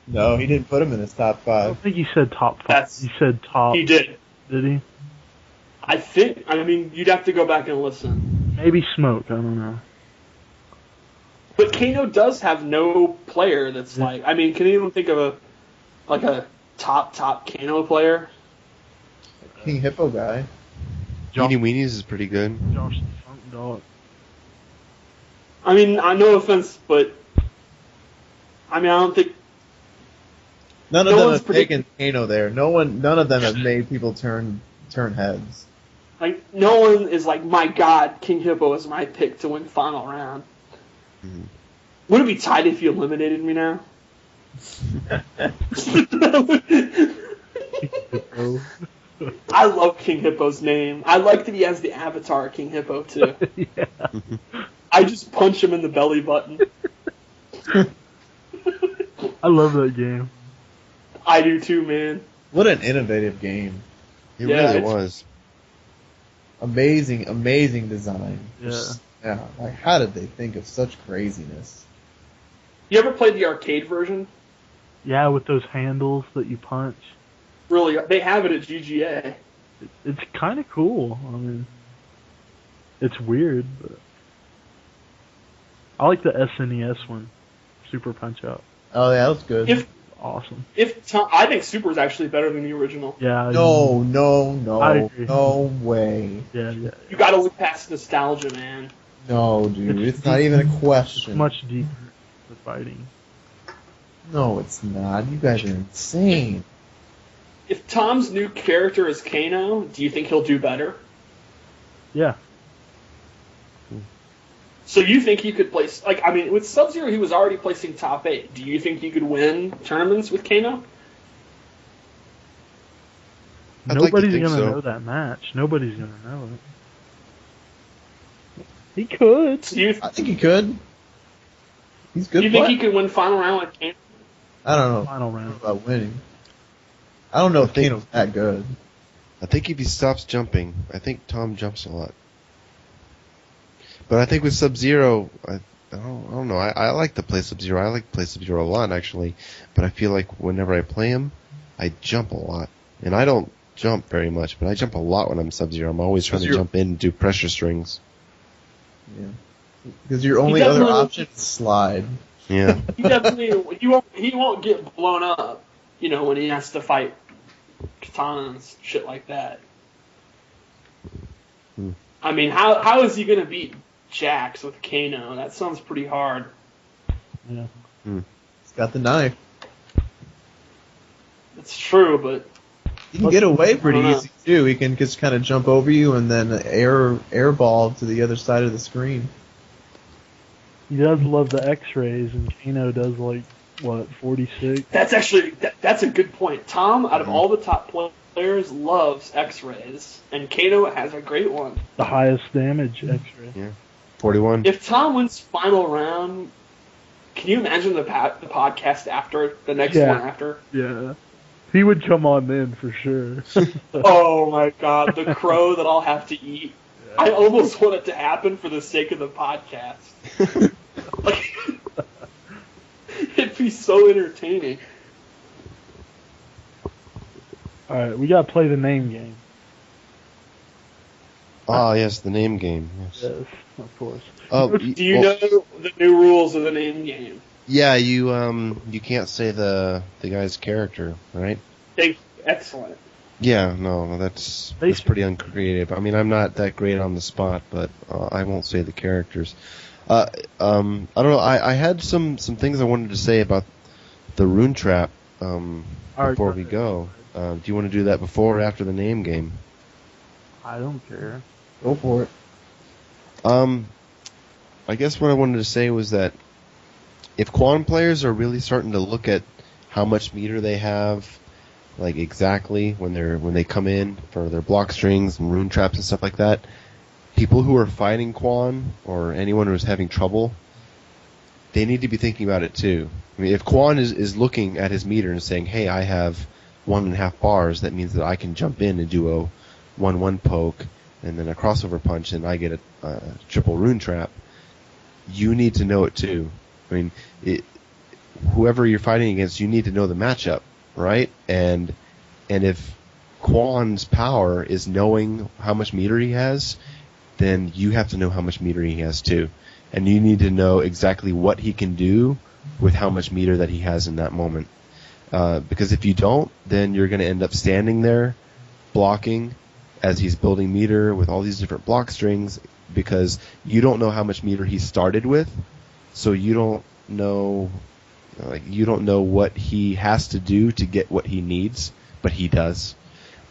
No, he didn't put him in his top 5. I don't think he said top 5. He said top. He did. Did he? I mean, you'd have to go back and listen. Maybe Smoke. I don't know. But Kano does have no player that's like. I mean, can anyone think of a top Kano player. King Hippo guy. Beanie Weenies is pretty good. Josh the Funk Dog. I mean, no offense, but I mean, I don't think None of No them one's have taken Kano there. None of them have made people turn heads. like no one is like, my God, King Hippo is my pick to win final round. Mhm. Would it be tight if you eliminated me now? Oh. I love King Hippo's name. I like that he has the avatar King Hippo too. Yeah. I just punch him in the belly button. I love that game. I do too, man. What an innovative game. It Yeah, really it's- was. Amazing design. Yeah. Yeah. Like, how did they think of such craziness? You ever played the arcade version? Yeah, with those handles that you punch. Really, they have it at GGA. It's kind of cool. I mean, it's weird, but I like the SNES one, Super Punch Out. Oh, yeah, that was good. If Awesome. I think Super is actually better than the original. Yeah. No, I agree. no way. Yeah. You got to look past nostalgia, man. No, dude, it's not even a question. It's much deeper, the fighting. No, it's not. You guys are insane. If Tom's new character is Kano, do you think he'll do better? Yeah. So you think he could place, like, I mean, with Sub-Zero he was already placing top 8. Do you think he could win tournaments with Kano? I'd like to Nobody's think gonna so. know that match. Nobody's gonna know it. He could. So you, I think he could. He's good. you think he player. could win final round with Kano? I don't know Final round. about winning. I don't know if think- Kano's that good. I think if he stops jumping, I think Tom jumps a lot. But I think with Sub-Zero, I don't know. I like to play Sub-Zero. I like to play Sub-Zero a lot, actually. But I feel like whenever I play him, I jump a lot. And I don't jump very much, but I jump a lot when I'm Sub-Zero. I'm always trying to Sub-Zero- jump in and do pressure strings. Yeah. Because your only other definitely- option is slide. Yeah. He definitely he won't get blown up, you know, when he has to fight Katana and shit like that. Hmm. I mean, how is he gonna beat Jax with Kano? That sounds pretty hard. Yeah. He's got the knife. It's true, but He can get away pretty I don't know. easy too. He can just kind of jump over you and then air ball to the other side of the screen. He does love the X-rays, and Kano does like what 46. that's actually that's a good point. Tom, out of all the top players, loves X-rays, and Kano has a great one. The highest damage X-ray. 41. If Tom wins final round, can you imagine the podcast after the next Yeah. one after? Yeah. He would come on then for sure. Oh my God, the crow that I'll have to eat. I almost want it to happen for the sake of the podcast. Like, it'd be so entertaining. All right, we gotta play the name game. Ah, yes, the name game. Yes. Yes, of course. Oh, Do you know the new rules of the name game? Yeah, you can't say the guy's character, right? Excellent. Yeah, no, that's pretty uncreative. I mean, I'm not that great on the spot, but I won't say the characters. I don't know. I had some things I wanted to say about the rune trap before we go. Do you want to do that before or after the name game? I don't care. Go for it. I guess what I wanted to say was that if Quan players are really starting to look at how much meter they have, like exactly when they come in for their block strings and rune traps and stuff like that, people who are fighting Quan or anyone who's having trouble, they need to be thinking about it too. I mean, if Quan is looking at his meter and saying, "Hey, I have 1.5 bars," that means that I can jump in and do a 1-1 poke and then a crossover punch and I get a triple rune trap. You need to know it too. I mean, whoever you're fighting against, you need to know the matchup, right? And if Quan's power is knowing how much meter he has, then you have to know how much meter he has too. And you need to know exactly what he can do with how much meter that he has in that moment. Because if you don't, then you're going to end up standing there blocking as he's building meter with all these different block strings, because you don't know how much meter he started with, so you don't know what he has to do to get what he needs, but he does.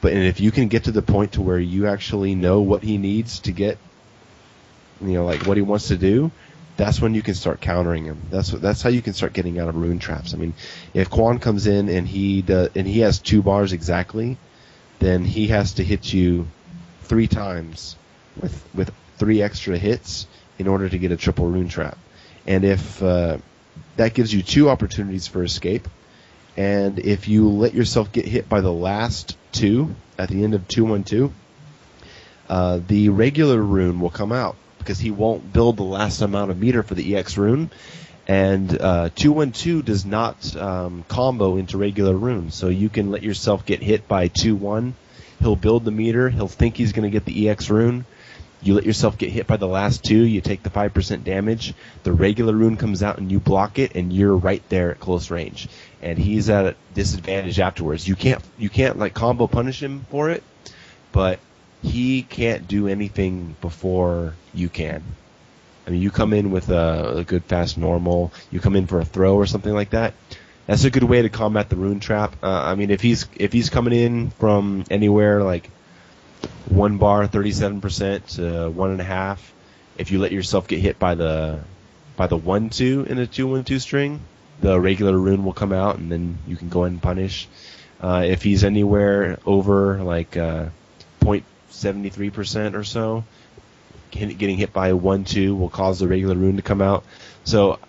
And if you can get to the point to where you actually know what he needs to get, like what he wants to do, that's when you can start countering him. That's how you can start getting out of rune traps. I mean, if Quan comes in and he has 2 bars exactly, then he has to hit you 3 times with 3 extra hits in order to get a triple rune trap. And if that gives you 2 opportunities for escape, and if you let yourself get hit by the last 2 at the end of 2-1-2, the regular rune will come out, because he won't build the last amount of meter for the EX rune, and 2-1-2 does not combo into regular rune, so you can let yourself get hit by 2-1. He'll build the meter, he'll think he's going to get the EX rune. You let yourself get hit by the last 2, you take the 5% damage, the regular rune comes out and you block it, and you're right there at close range. And he's at a disadvantage afterwards. You can't like combo punish him for it, but he can't do anything before you can. I mean, you come in with a good fast normal, you come in for a throw or something like that, that's a good way to combat the rune trap. I mean, if he's coming in from anywhere like 1 bar, 37% to 1.5, if you let yourself get hit by the 1-2 in a 2-1-2 string, the regular rune will come out, and then you can go ahead and punish. If he's anywhere over like 0.73% or so, getting hit by 1-2 will cause the regular rune to come out. So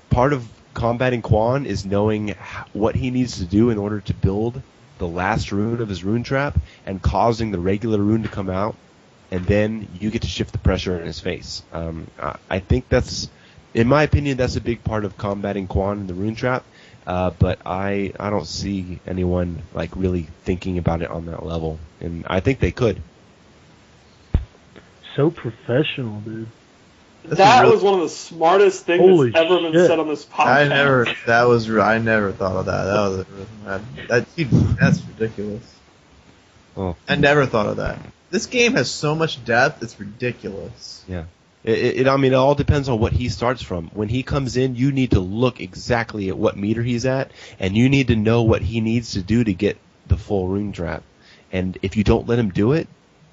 part of combating Quan is knowing what he needs to do in order to build the last rune of his rune trap and causing the regular rune to come out, and then you get to shift the pressure in his face. I think that's, in my opinion, that's a big part of combating Quan in the rune trap, but I don't see anyone like really thinking about it on that level, and I think they could. So professional, dude. That was one of the smartest things Holy that's ever been shit. said on this podcast. I never thought of that. That's ridiculous. Oh. I never thought of that. This game has so much depth, it's ridiculous. Yeah. It all depends on what he starts from. When he comes in, you need to look exactly at what meter he's at, and you need to know what he needs to do to get the full rune trap. And if you don't let him do it,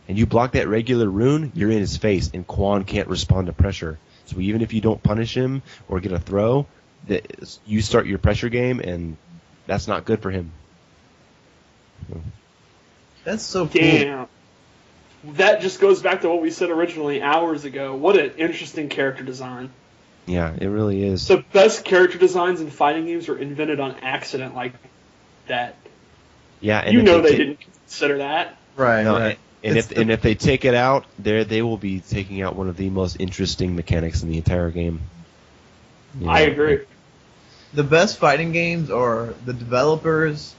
and you block that regular rune, you're in his face, and Quan can't respond to pressure. So even if you don't punish him or get a throw, you start your pressure game, and that's not good for him. That's so cool. Damn. That just goes back to what we said originally hours ago. What an interesting character design. Yeah, it really is. The best character designs in fighting games were invented on accident like that. Yeah, and they didn't consider that. Right, no, right. And if they take it out, they will be taking out one of the most interesting mechanics in the entire game. I agree. The best fighting games are the developers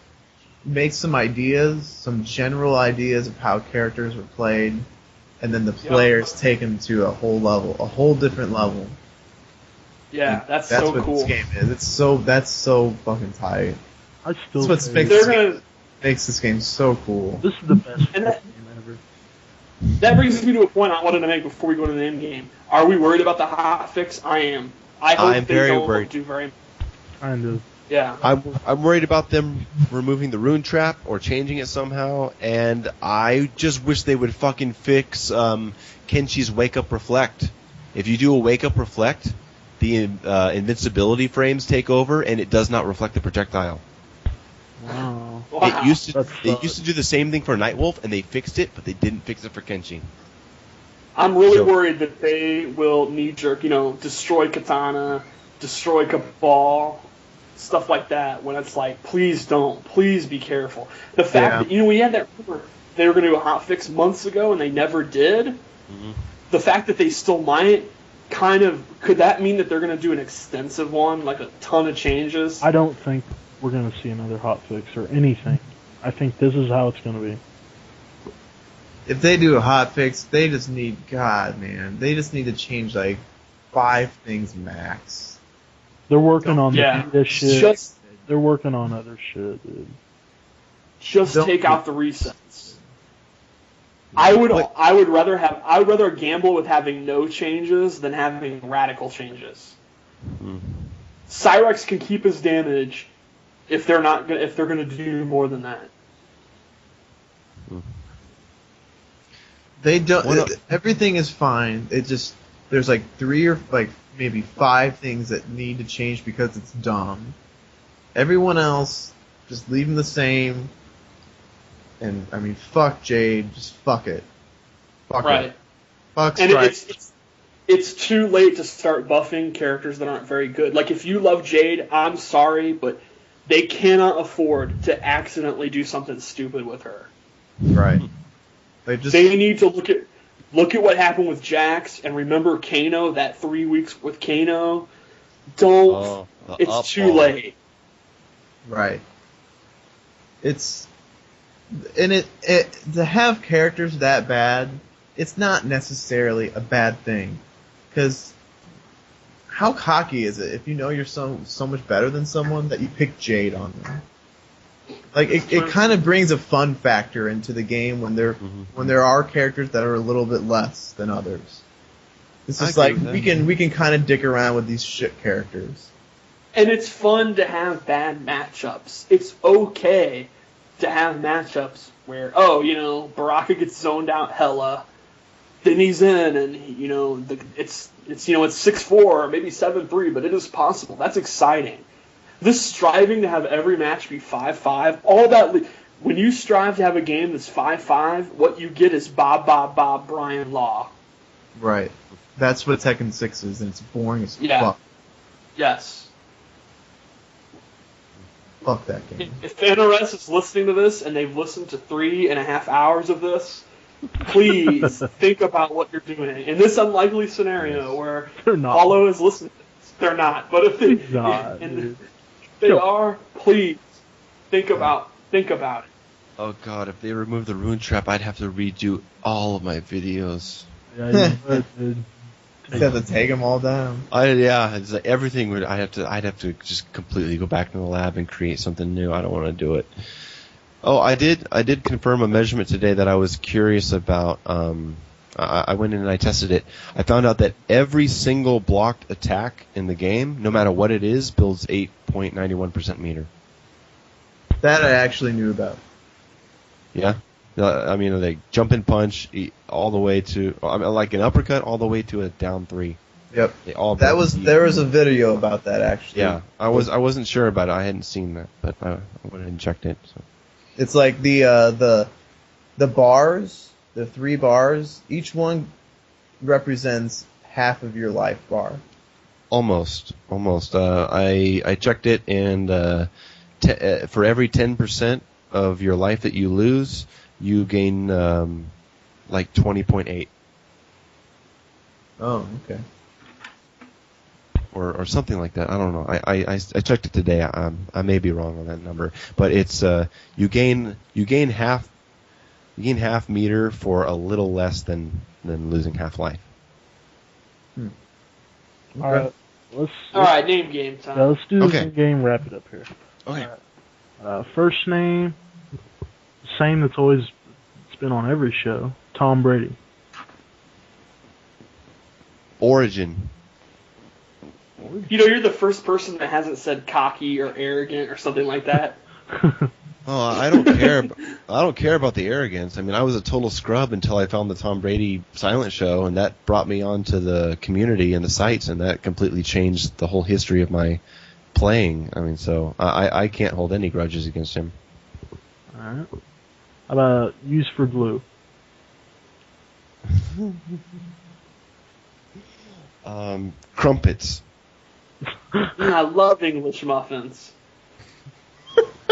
make some ideas, some general ideas of how characters were played, and then the players take them to a whole different level. Yeah, and that's so cool. This game is. That's so fucking tight. I still That's what makes this game so cool. This is the best game ever. That brings me to a point I wanted to make before we go to the end game. Are we worried about the hotfix? I am. I hope I'm they very don't worried. do very much. Kind of. Yeah. I'm worried about them removing the rune trap or changing it somehow, and I just wish they would fucking fix Kenshi's wake up reflect. If you do a wake up reflect, the invincibility frames take over, and it does not reflect the projectile. Wow. It used to do the same thing for Nightwolf, and they fixed it, but they didn't fix it for Kenshi. I'm really worried that they will knee-jerk, destroy Katana, destroy Cabal, stuff like that, when it's like, please don't. Please be careful. The fact that, we had that rumor they were going to do a hotfix months ago, and they never did. Mm-hmm. The fact that they still might, could that mean that they're going to do an extensive one, like a ton of changes? I don't think we're going to see another hotfix or anything. I think this is how it's going to be. If they do a hotfix, they just need to change like 5 things max. They're working on this shit. They're working on other shit, dude. Just take out the resets. I would rather gamble with having no changes than having radical changes. Cyrex can keep his damage if they're going to do more than that. They don't. Everything is fine. It just there's like 3 or like maybe 5 things that need to change because it's dumb. Everyone else just leave them the same. And I mean, fuck Jade. Just fuck it. Fuck it. Fuck and Strike. It's too late to start buffing characters that aren't very good. Like if you love Jade, I'm sorry, but they cannot afford to accidentally do something stupid with her. Right. They need to look at what happened with Jax and remember Kano, that 3 weeks with Kano. It's too late. Right. It's to have characters that bad, it's not necessarily a bad thing. Because how cocky is it if you know you're so much better than someone that you pick Jade on them? Like it kind of brings a fun factor into the game when there are characters that are a little bit less than others. It's just like we can kind of dick around with these shit characters. And it's fun to have bad matchups. It's okay to have matchups where Baraka gets zoned out hella, then he's in, and it's 6-4 or maybe 7-3, but it is possible. That's exciting. This striving to have every match be 5-5, all that. When you strive to have a game that's 5-5, what you get is Bob, Brian Law. Right. That's what Tekken 6 is, and it's boring as fuck. Yes. Fuck that game. If NRS is listening to this and they've listened to 3.5 hours of this, please think about what you're doing. In this unlikely scenario where Hollow is listening to this, they're not. But if they are, please think about it. Oh god, if they remove the rune trap, I'd have to redo all of my videos. Yeah, you would, dude. You'd have to take them all down. It's like everything would. I'd have to just completely go back to the lab and create something new. I don't want to do it. Oh, I did confirm a measurement today that I was curious about. I went in and I tested it. I found out that every single blocked attack in the game, no matter what it is, builds 8.91% meter. That I actually knew about. Yeah. I mean, like jump and punch all the way to, like an uppercut all the way to a down 3. Yep. There was a video about that actually. Yeah, I wasn't sure about it. I hadn't seen that, but I went and checked it. So. It's like the bars, the 3 bars. Each one represents half of your life bar. Almost. I checked it, and for every 10% of your life that you lose, you gain like 20.8. Oh, okay. Or something like that. I don't know. I checked it today. I may be wrong on that number, but it's you gain half meter for a little less than losing half life. Okay. All right, name game time. Yeah, let's do this game. Wrap it up here. Okay. First name, same that's always been on every show. Tom Brady. Origin. You're the first person that hasn't said cocky or arrogant or something like that. Oh, I don't care. I don't care about the arrogance. I mean, I was a total scrub until I found the Tom Brady silent show, and that brought me onto the community and the sites, and that completely changed the whole history of my playing. I mean, so I can't hold any grudges against him. All right. How about use for glue? Crumpets. I love English muffins.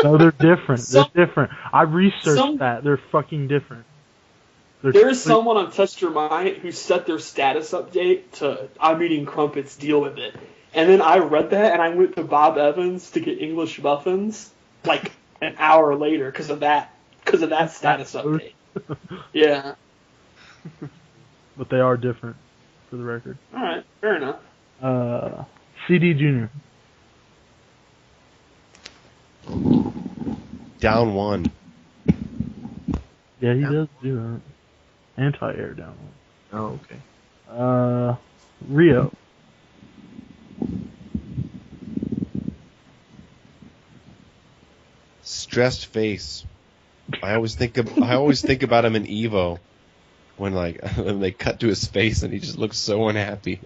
No, they're different. They're different. I researched that. They're fucking different. There is someone on Test Your Mind who set their status update to "I'm eating crumpets, deal with it." And then I read that and I went to Bob Evans to get English muffins like an hour later because of that status update. Yeah. But they are different, for the record. All right, fair enough. CD Junior. Down 1. Yeah, he does do that. Anti-air down. Oh, okay. Rio. Stressed face. I always think about him in Evo when when they cut to his face and he just looks so unhappy.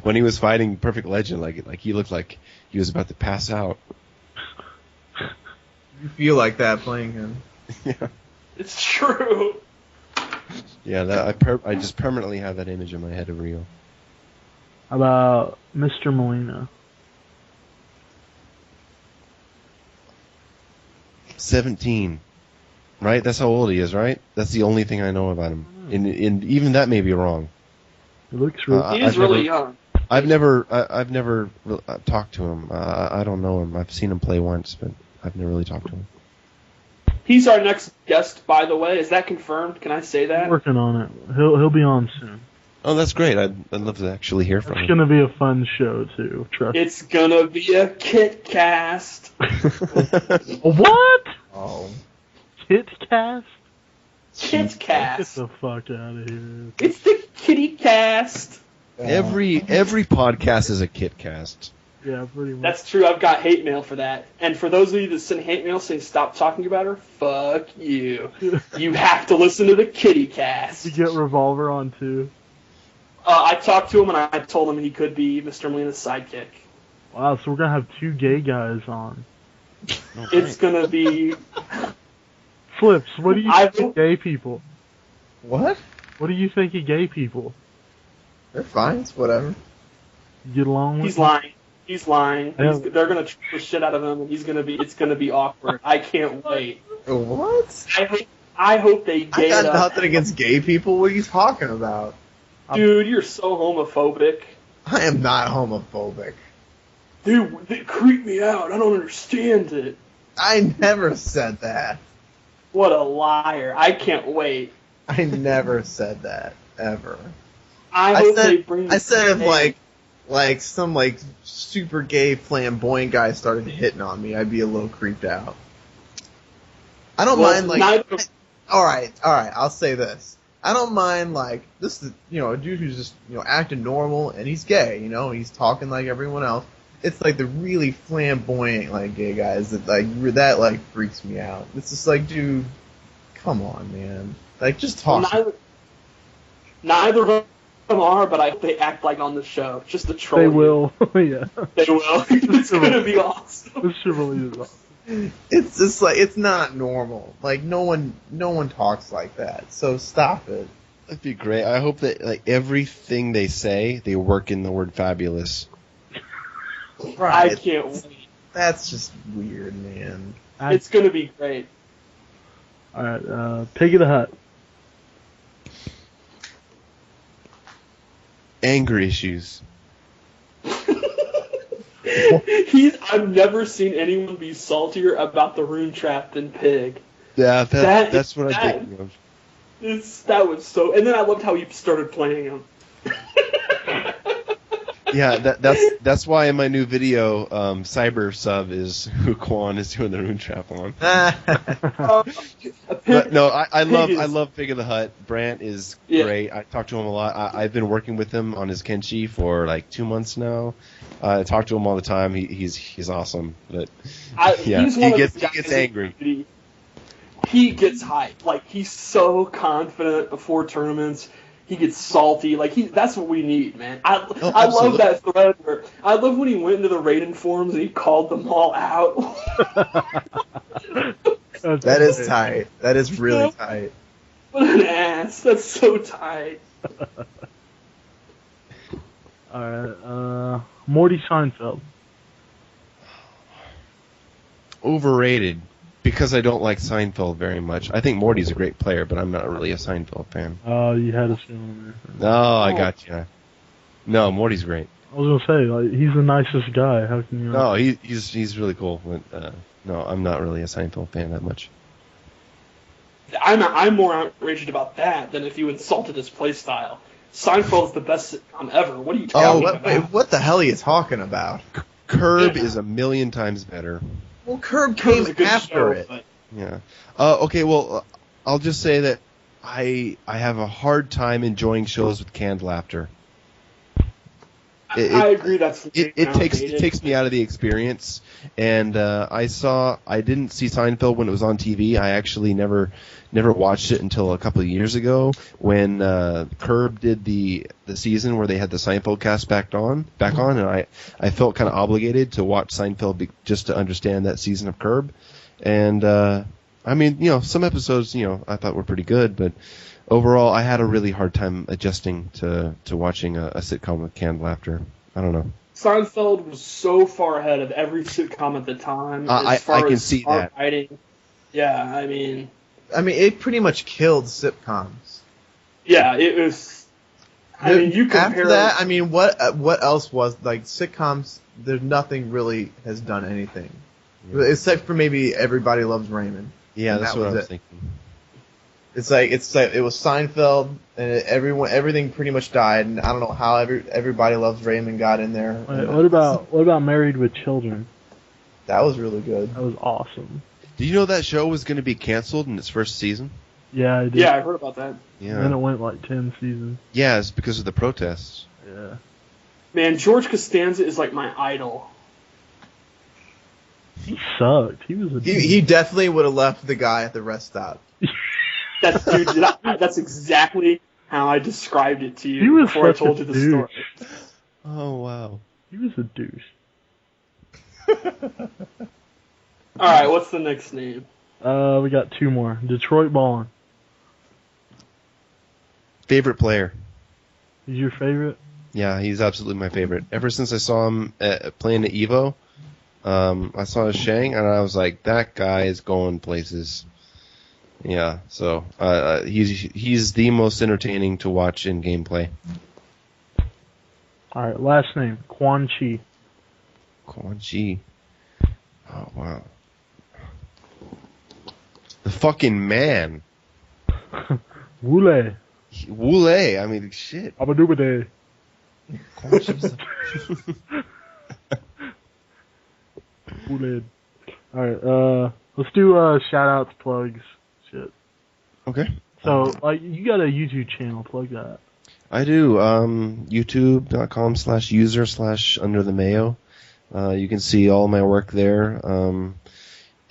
When he was fighting Perfect Legend, like he looked like he was about to pass out. You feel like that playing him. Yeah. It's true. Yeah, I just permanently have that image in my head of Rio. How about Mr. Molina? 17. Right? That's how old he is, right? That's the only thing I know about him. And even that may be wrong. He looks really... He is really young. I've never talked to him. I don't know him. I've seen him play once, but I've never really talked to him. He's our next guest, by the way. Is that confirmed? Can I say that? Working on it. He'll be on soon. Oh, that's great. I'd love to actually hear from him. It's gonna be a fun show too. Trust. It's gonna be a Kit Cast. What? Oh. Kit Cast? Kit Get Cast. the fuck out of here. It's the Kitty Cast. Every podcast is a Kit Cast. Yeah, pretty much. That's true. I've got hate mail for that. And for those of you that send hate mail saying stop talking about her, fuck you. You have to listen to the Kitty Cast. You get Revolver on too. I talked to him and I told him he could be Mr. Molina's sidekick. Wow, so we're gonna have 2 gay guys on. It's gonna be... Flips, what do you think of gay people? What? What do you think of gay people? They're fine. It's whatever. You get along with He's them? lying. He's lying. Yeah. They're gonna trick the shit out of him, and it's gonna be awkward. I can't wait. What? I hope they I gay got it up. nothing against gay people. What are you talking about? Dude, you're so homophobic. I am not homophobic. Dude, they creep me out. I don't understand it. I never said that. What a liar. I can't wait. I never said that. Ever. I hope they bring I said gay. if some super gay flamboyant guy started hitting on me, I'd be a little creeped out. I don't mind Alright, I'll say this. I don't mind this is a dude who's just acting normal and he's gay, he's talking like everyone else. It's the really flamboyant gay guys that freaks me out. It's just dude, come on, man. Just talk. Neither of them are, but I hope they act like on the show, just to troll. They you. will, yeah. They will. It's gonna be awesome. This shit really is awesome. It's just it's not normal. No one talks like that. So stop it. That'd be great. I hope that everything they say, they work in the word fabulous. Right. I can't wait. That's just weird, man. It's gonna be great. Alright, Pig of the Hut. Anger issues. I've never seen anyone be saltier about the rune trap than Pig. Yeah, that's what I'm thinking of. That was so... And then I loved how he started playing him. Yeah, that's why in my new video, Cyber Sub is who Quan is doing the rune trap on. But no, I love Pig of the Hut. Brant is great. I talk to him a lot. I've been working with him on his Kenshi for 2 months now. I talk to him all the time. He's awesome. But he's he gets angry. He gets hyped. He's so confident before tournaments. He gets salty. That's what we need, man. I love that thread where I love when he went into the Raiden forums and he called them all out. That is tight. That is really tight. What an ass. That's so tight. Alright, Morty Seinfeld. Overrated. Because I don't like Seinfeld very much. I think Morty's a great player, but I'm not really a Seinfeld fan. Oh, you had us feeling there. Oh, I got you. No, Morty's great. I was gonna say, he's the nicest guy. How can you? No, he's really cool. But, no, I'm not really a Seinfeld fan that much. I'm more outraged about that than if you insulted his playstyle. Seinfeld's the best sitcom ever. What are you talking about? Wait, what the hell are you talking about? Curb is a million times better. Well, Curb Curb's came a good after show, it. but Yeah. Okay. Well, I'll just say that I have a hard time enjoying shows with canned laughter. I agree. That's It takes me out of the experience. And I didn't see Seinfeld when it was on TV. I actually never watched it until a couple of years ago when Curb did the season where they had the Seinfeld cast back on, and I felt kind of obligated to watch Seinfeld just to understand that season of Curb. And I mean, some episodes, I thought were pretty good, but overall, I had a really hard time adjusting to watching a sitcom with canned laughter. I don't know. Seinfeld was so far ahead of every sitcom at the time. I can see that. Writing. Yeah, I mean, it pretty much killed sitcoms. Yeah, it was. I mean, you compare after that. I mean, what else was like sitcoms? There's nothing really has done anything, except for maybe Everybody Loves Raymond. Yeah, that's what I was thinking. It's like it was Seinfeld, and everything pretty much died, and I don't know how Everybody Loves Raymond got in there. Wait, what about Married with Children? That was really good. That was awesome. Did you know that show was going to be canceled in its first season? Yeah, I did. Yeah, I heard about that. Yeah. And then it went like 10 seasons. Yeah, it's because of the protests. Yeah. Man, George Costanza is like my idol. He sucked. He was he definitely would have left the guy at the rest stop. That's exactly how I described it to you He was before I such told a you the douche. story. Oh, wow. He was a douche. All right, what's the next name? We got two more. Detroit Ballin. Favorite player? He's your favorite? Yeah, he's absolutely my favorite. Ever since I saw him playing at EVO, I saw his Shang, and I was like, that guy is going places. Yeah, so he's the most entertaining to watch in gameplay. All right, last name, Quan Chi. Quan Chi. Oh, wow. The fucking man. Wule. Wule, I mean, shit. Abadubade. Quan Chi's Wule. All right, let's do shout-outs, plugs, shit. Okay. So, you got a YouTube channel, plug that. I do. YouTube.com/user/under the Mayo. You can see all my work there.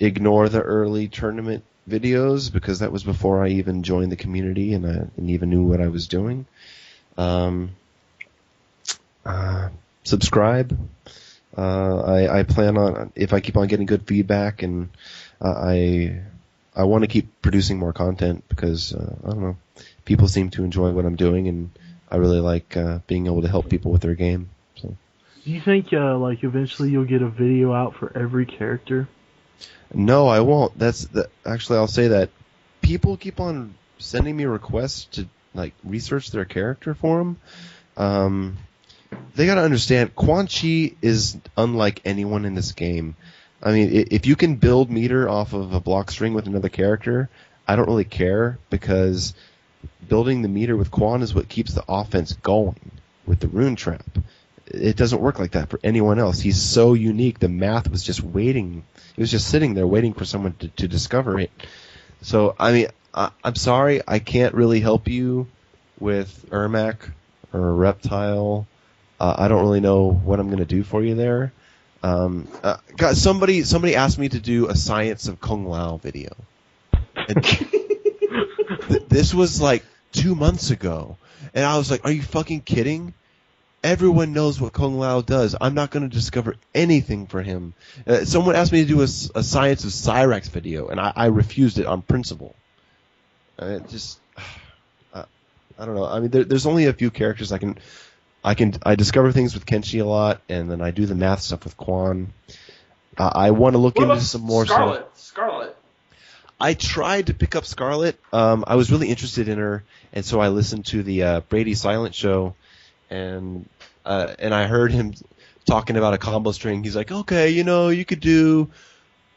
Ignore the early tournament videos because that was before I even joined the community and even knew what I was doing. Subscribe. I plan on, if I keep on getting good feedback, and I want to keep producing more content because I don't know, people seem to enjoy what I'm doing, and I really like being able to help people with their game. So. Do you think eventually you'll get a video out for every character? No, I won't. Actually, I'll say that people keep on sending me requests to research their character for them. They got to understand, Quan Chi is unlike anyone in this game. I mean, if you can build meter off of a block string with another character, I don't really care, because building the meter with Quan is what keeps the offense going with the rune trap. It doesn't work like that for anyone else. He's so unique. The math was just waiting. It was just sitting there waiting for someone to discover it. So, I mean, I'm sorry, I can't really help you with Ermac or Reptile. I don't really know what I'm going to do for you there. Somebody asked me to do a Science of Kung Lao video. And this was 2 months ago. And I was like, are you fucking kidding? Everyone knows what Kung Lao does. I'm not going to discover anything for him. Someone asked me to do a Science of Cyrax video, and I refused it on principle. I don't know. I mean, there's only a few characters I discover things with Kenshi a lot, and then I do the math stuff with Quan. I want to look into some more stuff. Scarlet. I tried to pick up Scarlet. I was really interested in her, and so I listened to the Brady Silent show, and I heard him talking about a combo string. He's like, okay, you could do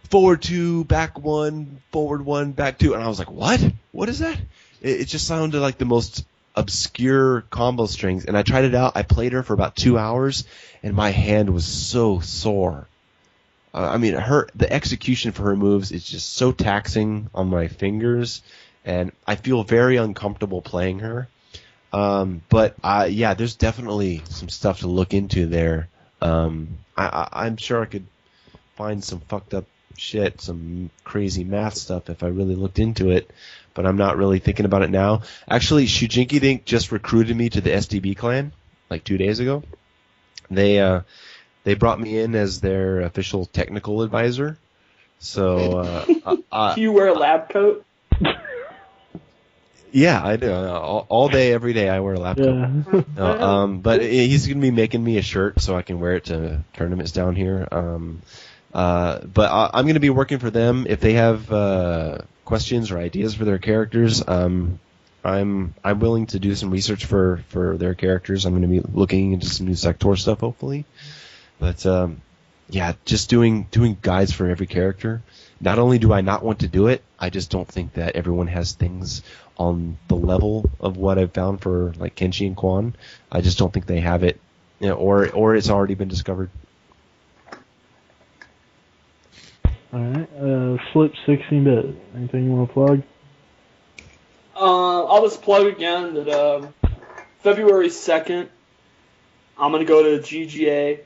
forward 2, back 1, forward 1, back 2. And I was like, what? What is that? It just sounded like the most obscure combo strings. And I tried it out. I played her for about 2 hours, and my hand was so sore. I mean, the execution for her moves is just so taxing on my fingers, and I feel very uncomfortable playing her. But there's definitely some stuff to look into there. I'm sure I could find some fucked up shit, some crazy math stuff if I really looked into it, but I'm not really thinking about it now. Actually, Shujinki Dink just recruited me to the SDB clan like 2 days ago. They brought me in as their official technical advisor. So do you wear a lab coat? Yeah, I do. All day, every day, I wear a lab coat. Yeah. But he's going to be making me a shirt so I can wear it to tournaments down here. But I'm going to be working for them. If they have questions or ideas for their characters, I'm willing to do some research for their characters. I'm going to be looking into some new Sector stuff, hopefully. But just doing guides for every character. Not only do I not want to do it, I just don't think that everyone has things on the level of what I've found for like Kenshi and Quan. I just don't think they have it, or it's already been discovered. All right, Slip 16-bit. Anything you want to plug? I'll just plug again that February 2nd, I'm going to go to GGA.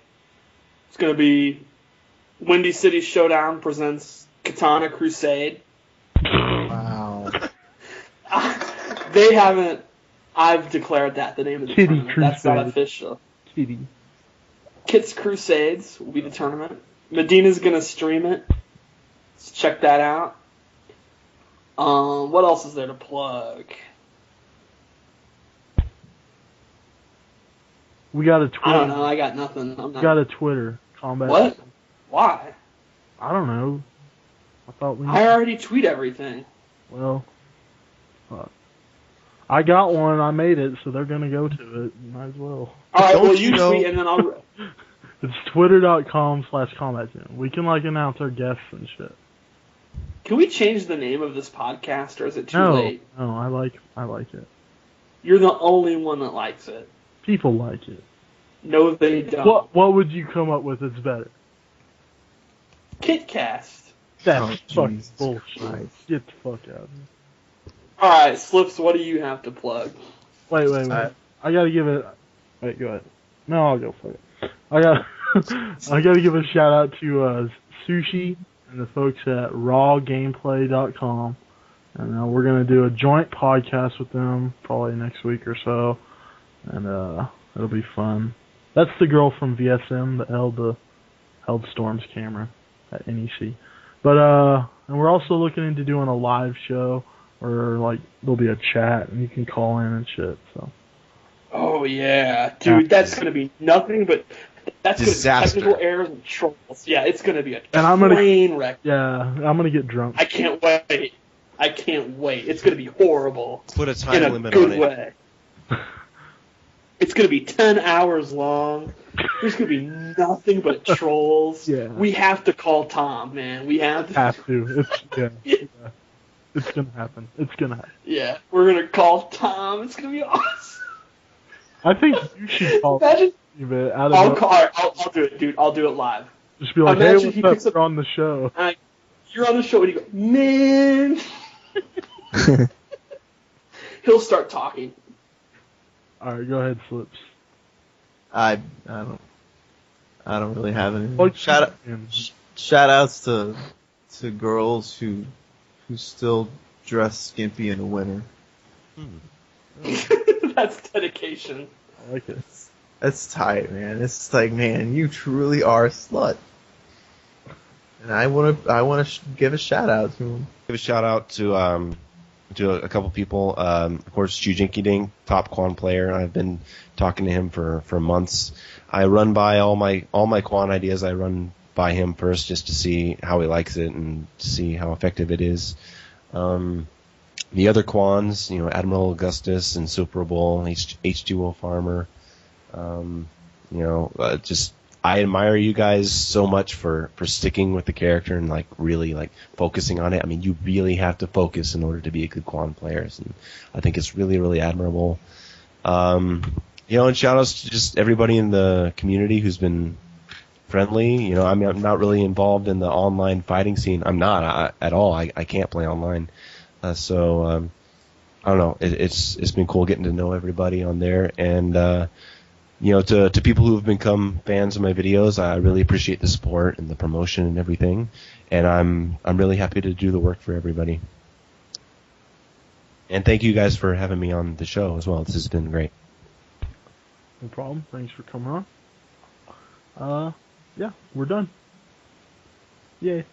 It's going to be Windy City Showdown presents Katana Crusade. Wow. They haven't. I've declared that the name of the Kitty tournament. That's not Crusade. official. Kitty. Kits Crusades will be the tournament. Medina's going to stream it. So check that out. What else is there to plug? We got a Twitter. I don't know. I got nothing. I'm We not. got a Twitter. Combat. What? Why? I don't know. I thought we. I already tweet everything. Well, I got one. I made it, so they're gonna go to it. Might as well. All right. Don't Well, you you know- tweet and then I'll. It's twitter.com/combat. We can announce our guests and shit. Can we change the name of this podcast, or is it too No, late? no, I like it. You're the only one that likes it. People like it. No, they don't. What would you come up with that's better? KitCast. That's Oh, fucking Jesus bullshit. Christ. Get the fuck out of here. All right, Slips. What do you have to plug? Wait. I gotta give it. Wait, go ahead. No, I'll go for it. I gotta give a shout out to Sushi and the folks at rawgameplay.com. And we're going to do a joint podcast with them probably next week or so. And it'll be fun. That's the girl from VSM that held Storm's camera at NEC. But and we're also looking into doing a live show where like there'll be a chat and you can call in and shit. So. Oh yeah, dude, that's gonna be nothing but that's Disaster. gonna be technical errors and trolls. Yeah, it's gonna be a And I'm gonna- train wreck. Yeah, I'm gonna get drunk. I can't wait. It's gonna be horrible Put a in time a limit good on it. way. It's gonna be 10 hours long. There's gonna be nothing but trolls. Yeah. We have to call Tom, man. We have to. Have to. Yeah. It's gonna happen. Yeah, we're gonna call Tom. It's gonna be awesome. I think you should call Imagine. me, but out of I'll the- call. I'll do it, dude. I'll do it live. Just be like, Imagine hey, he what's picks up? up- You're on the show. You're on the show and you go, man. He'll start talking. All right, go ahead, Slips. I don't really have any. Like, Shout outs to girls who still dress skimpy in the winter. That's dedication. I like it. That's tight, man. It's like, man, you truly are a slut. And I want to give a shout out to him. Give a shout out to a couple people. Of course, Jujinki Ding, top Quan player. I've been talking to him for months. I run by all my Quan ideas. I run by him first just to see how he likes it and to see how effective it is. The other Quans, Admiral Augustus and Super Bowl, H2O Farmer. Just I admire you guys so much for sticking with the character and like really like focusing on it. I mean, you really have to focus in order to be a good Quan player, and I think it's really, really admirable. And shout outs to just everybody in the community who's been friendly. You know, I mean, I'm not really involved in the online fighting scene. I'm not at all. I can't play online. So I don't know. It's been cool getting to know everybody on there, and you know, to people who have become fans of my videos, I really appreciate the support and the promotion and everything, and I'm really happy to do the work for everybody. And thank you guys for having me on the show as well. This has been great. No problem. Thanks for coming on. Yeah, we're done. Yay.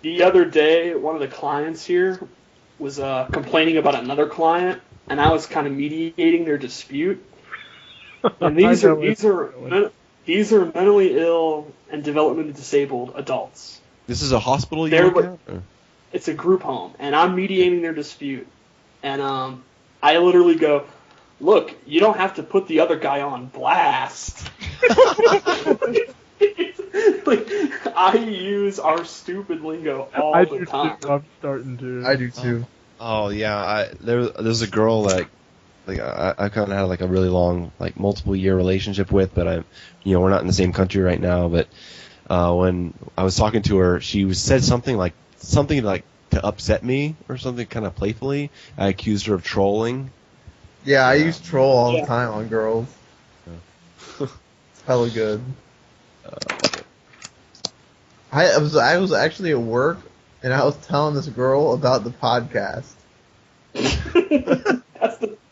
The other day, one of the clients here was complaining about another client, and I was kind of mediating their dispute. And these are mentally ill and developmentally disabled adults. This is a hospital you work at? It's a group home, and I'm mediating their dispute. And I literally go, "Look, you don't have to put the other guy on blast." Like, I use our stupid lingo all the time. I'm starting to. I do too. Oh yeah, there's a girl that I kind of had like a really long, like multiple year relationship with, but we're not in the same country right now. But when I was talking to her, she said something like to upset me or something kind of playfully. I accused her of trolling. Yeah, I use troll all the time on girls. It's hella good. I was actually at work, and I was telling this girl about the podcast. That's the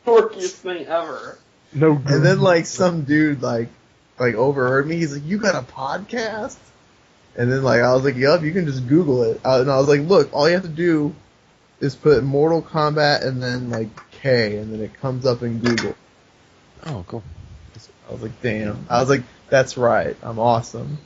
dorkiest thing ever. No. And then like some dude like like overheard me. He's like, "You got a podcast?" And then like I was like, "Yup, you can just Google it." And I was like, "Look, all you have to do is put Mortal Kombat and then like K, and then it comes up in Google." Oh, cool. I was like, "Damn!" I was like, "That's right. I'm awesome."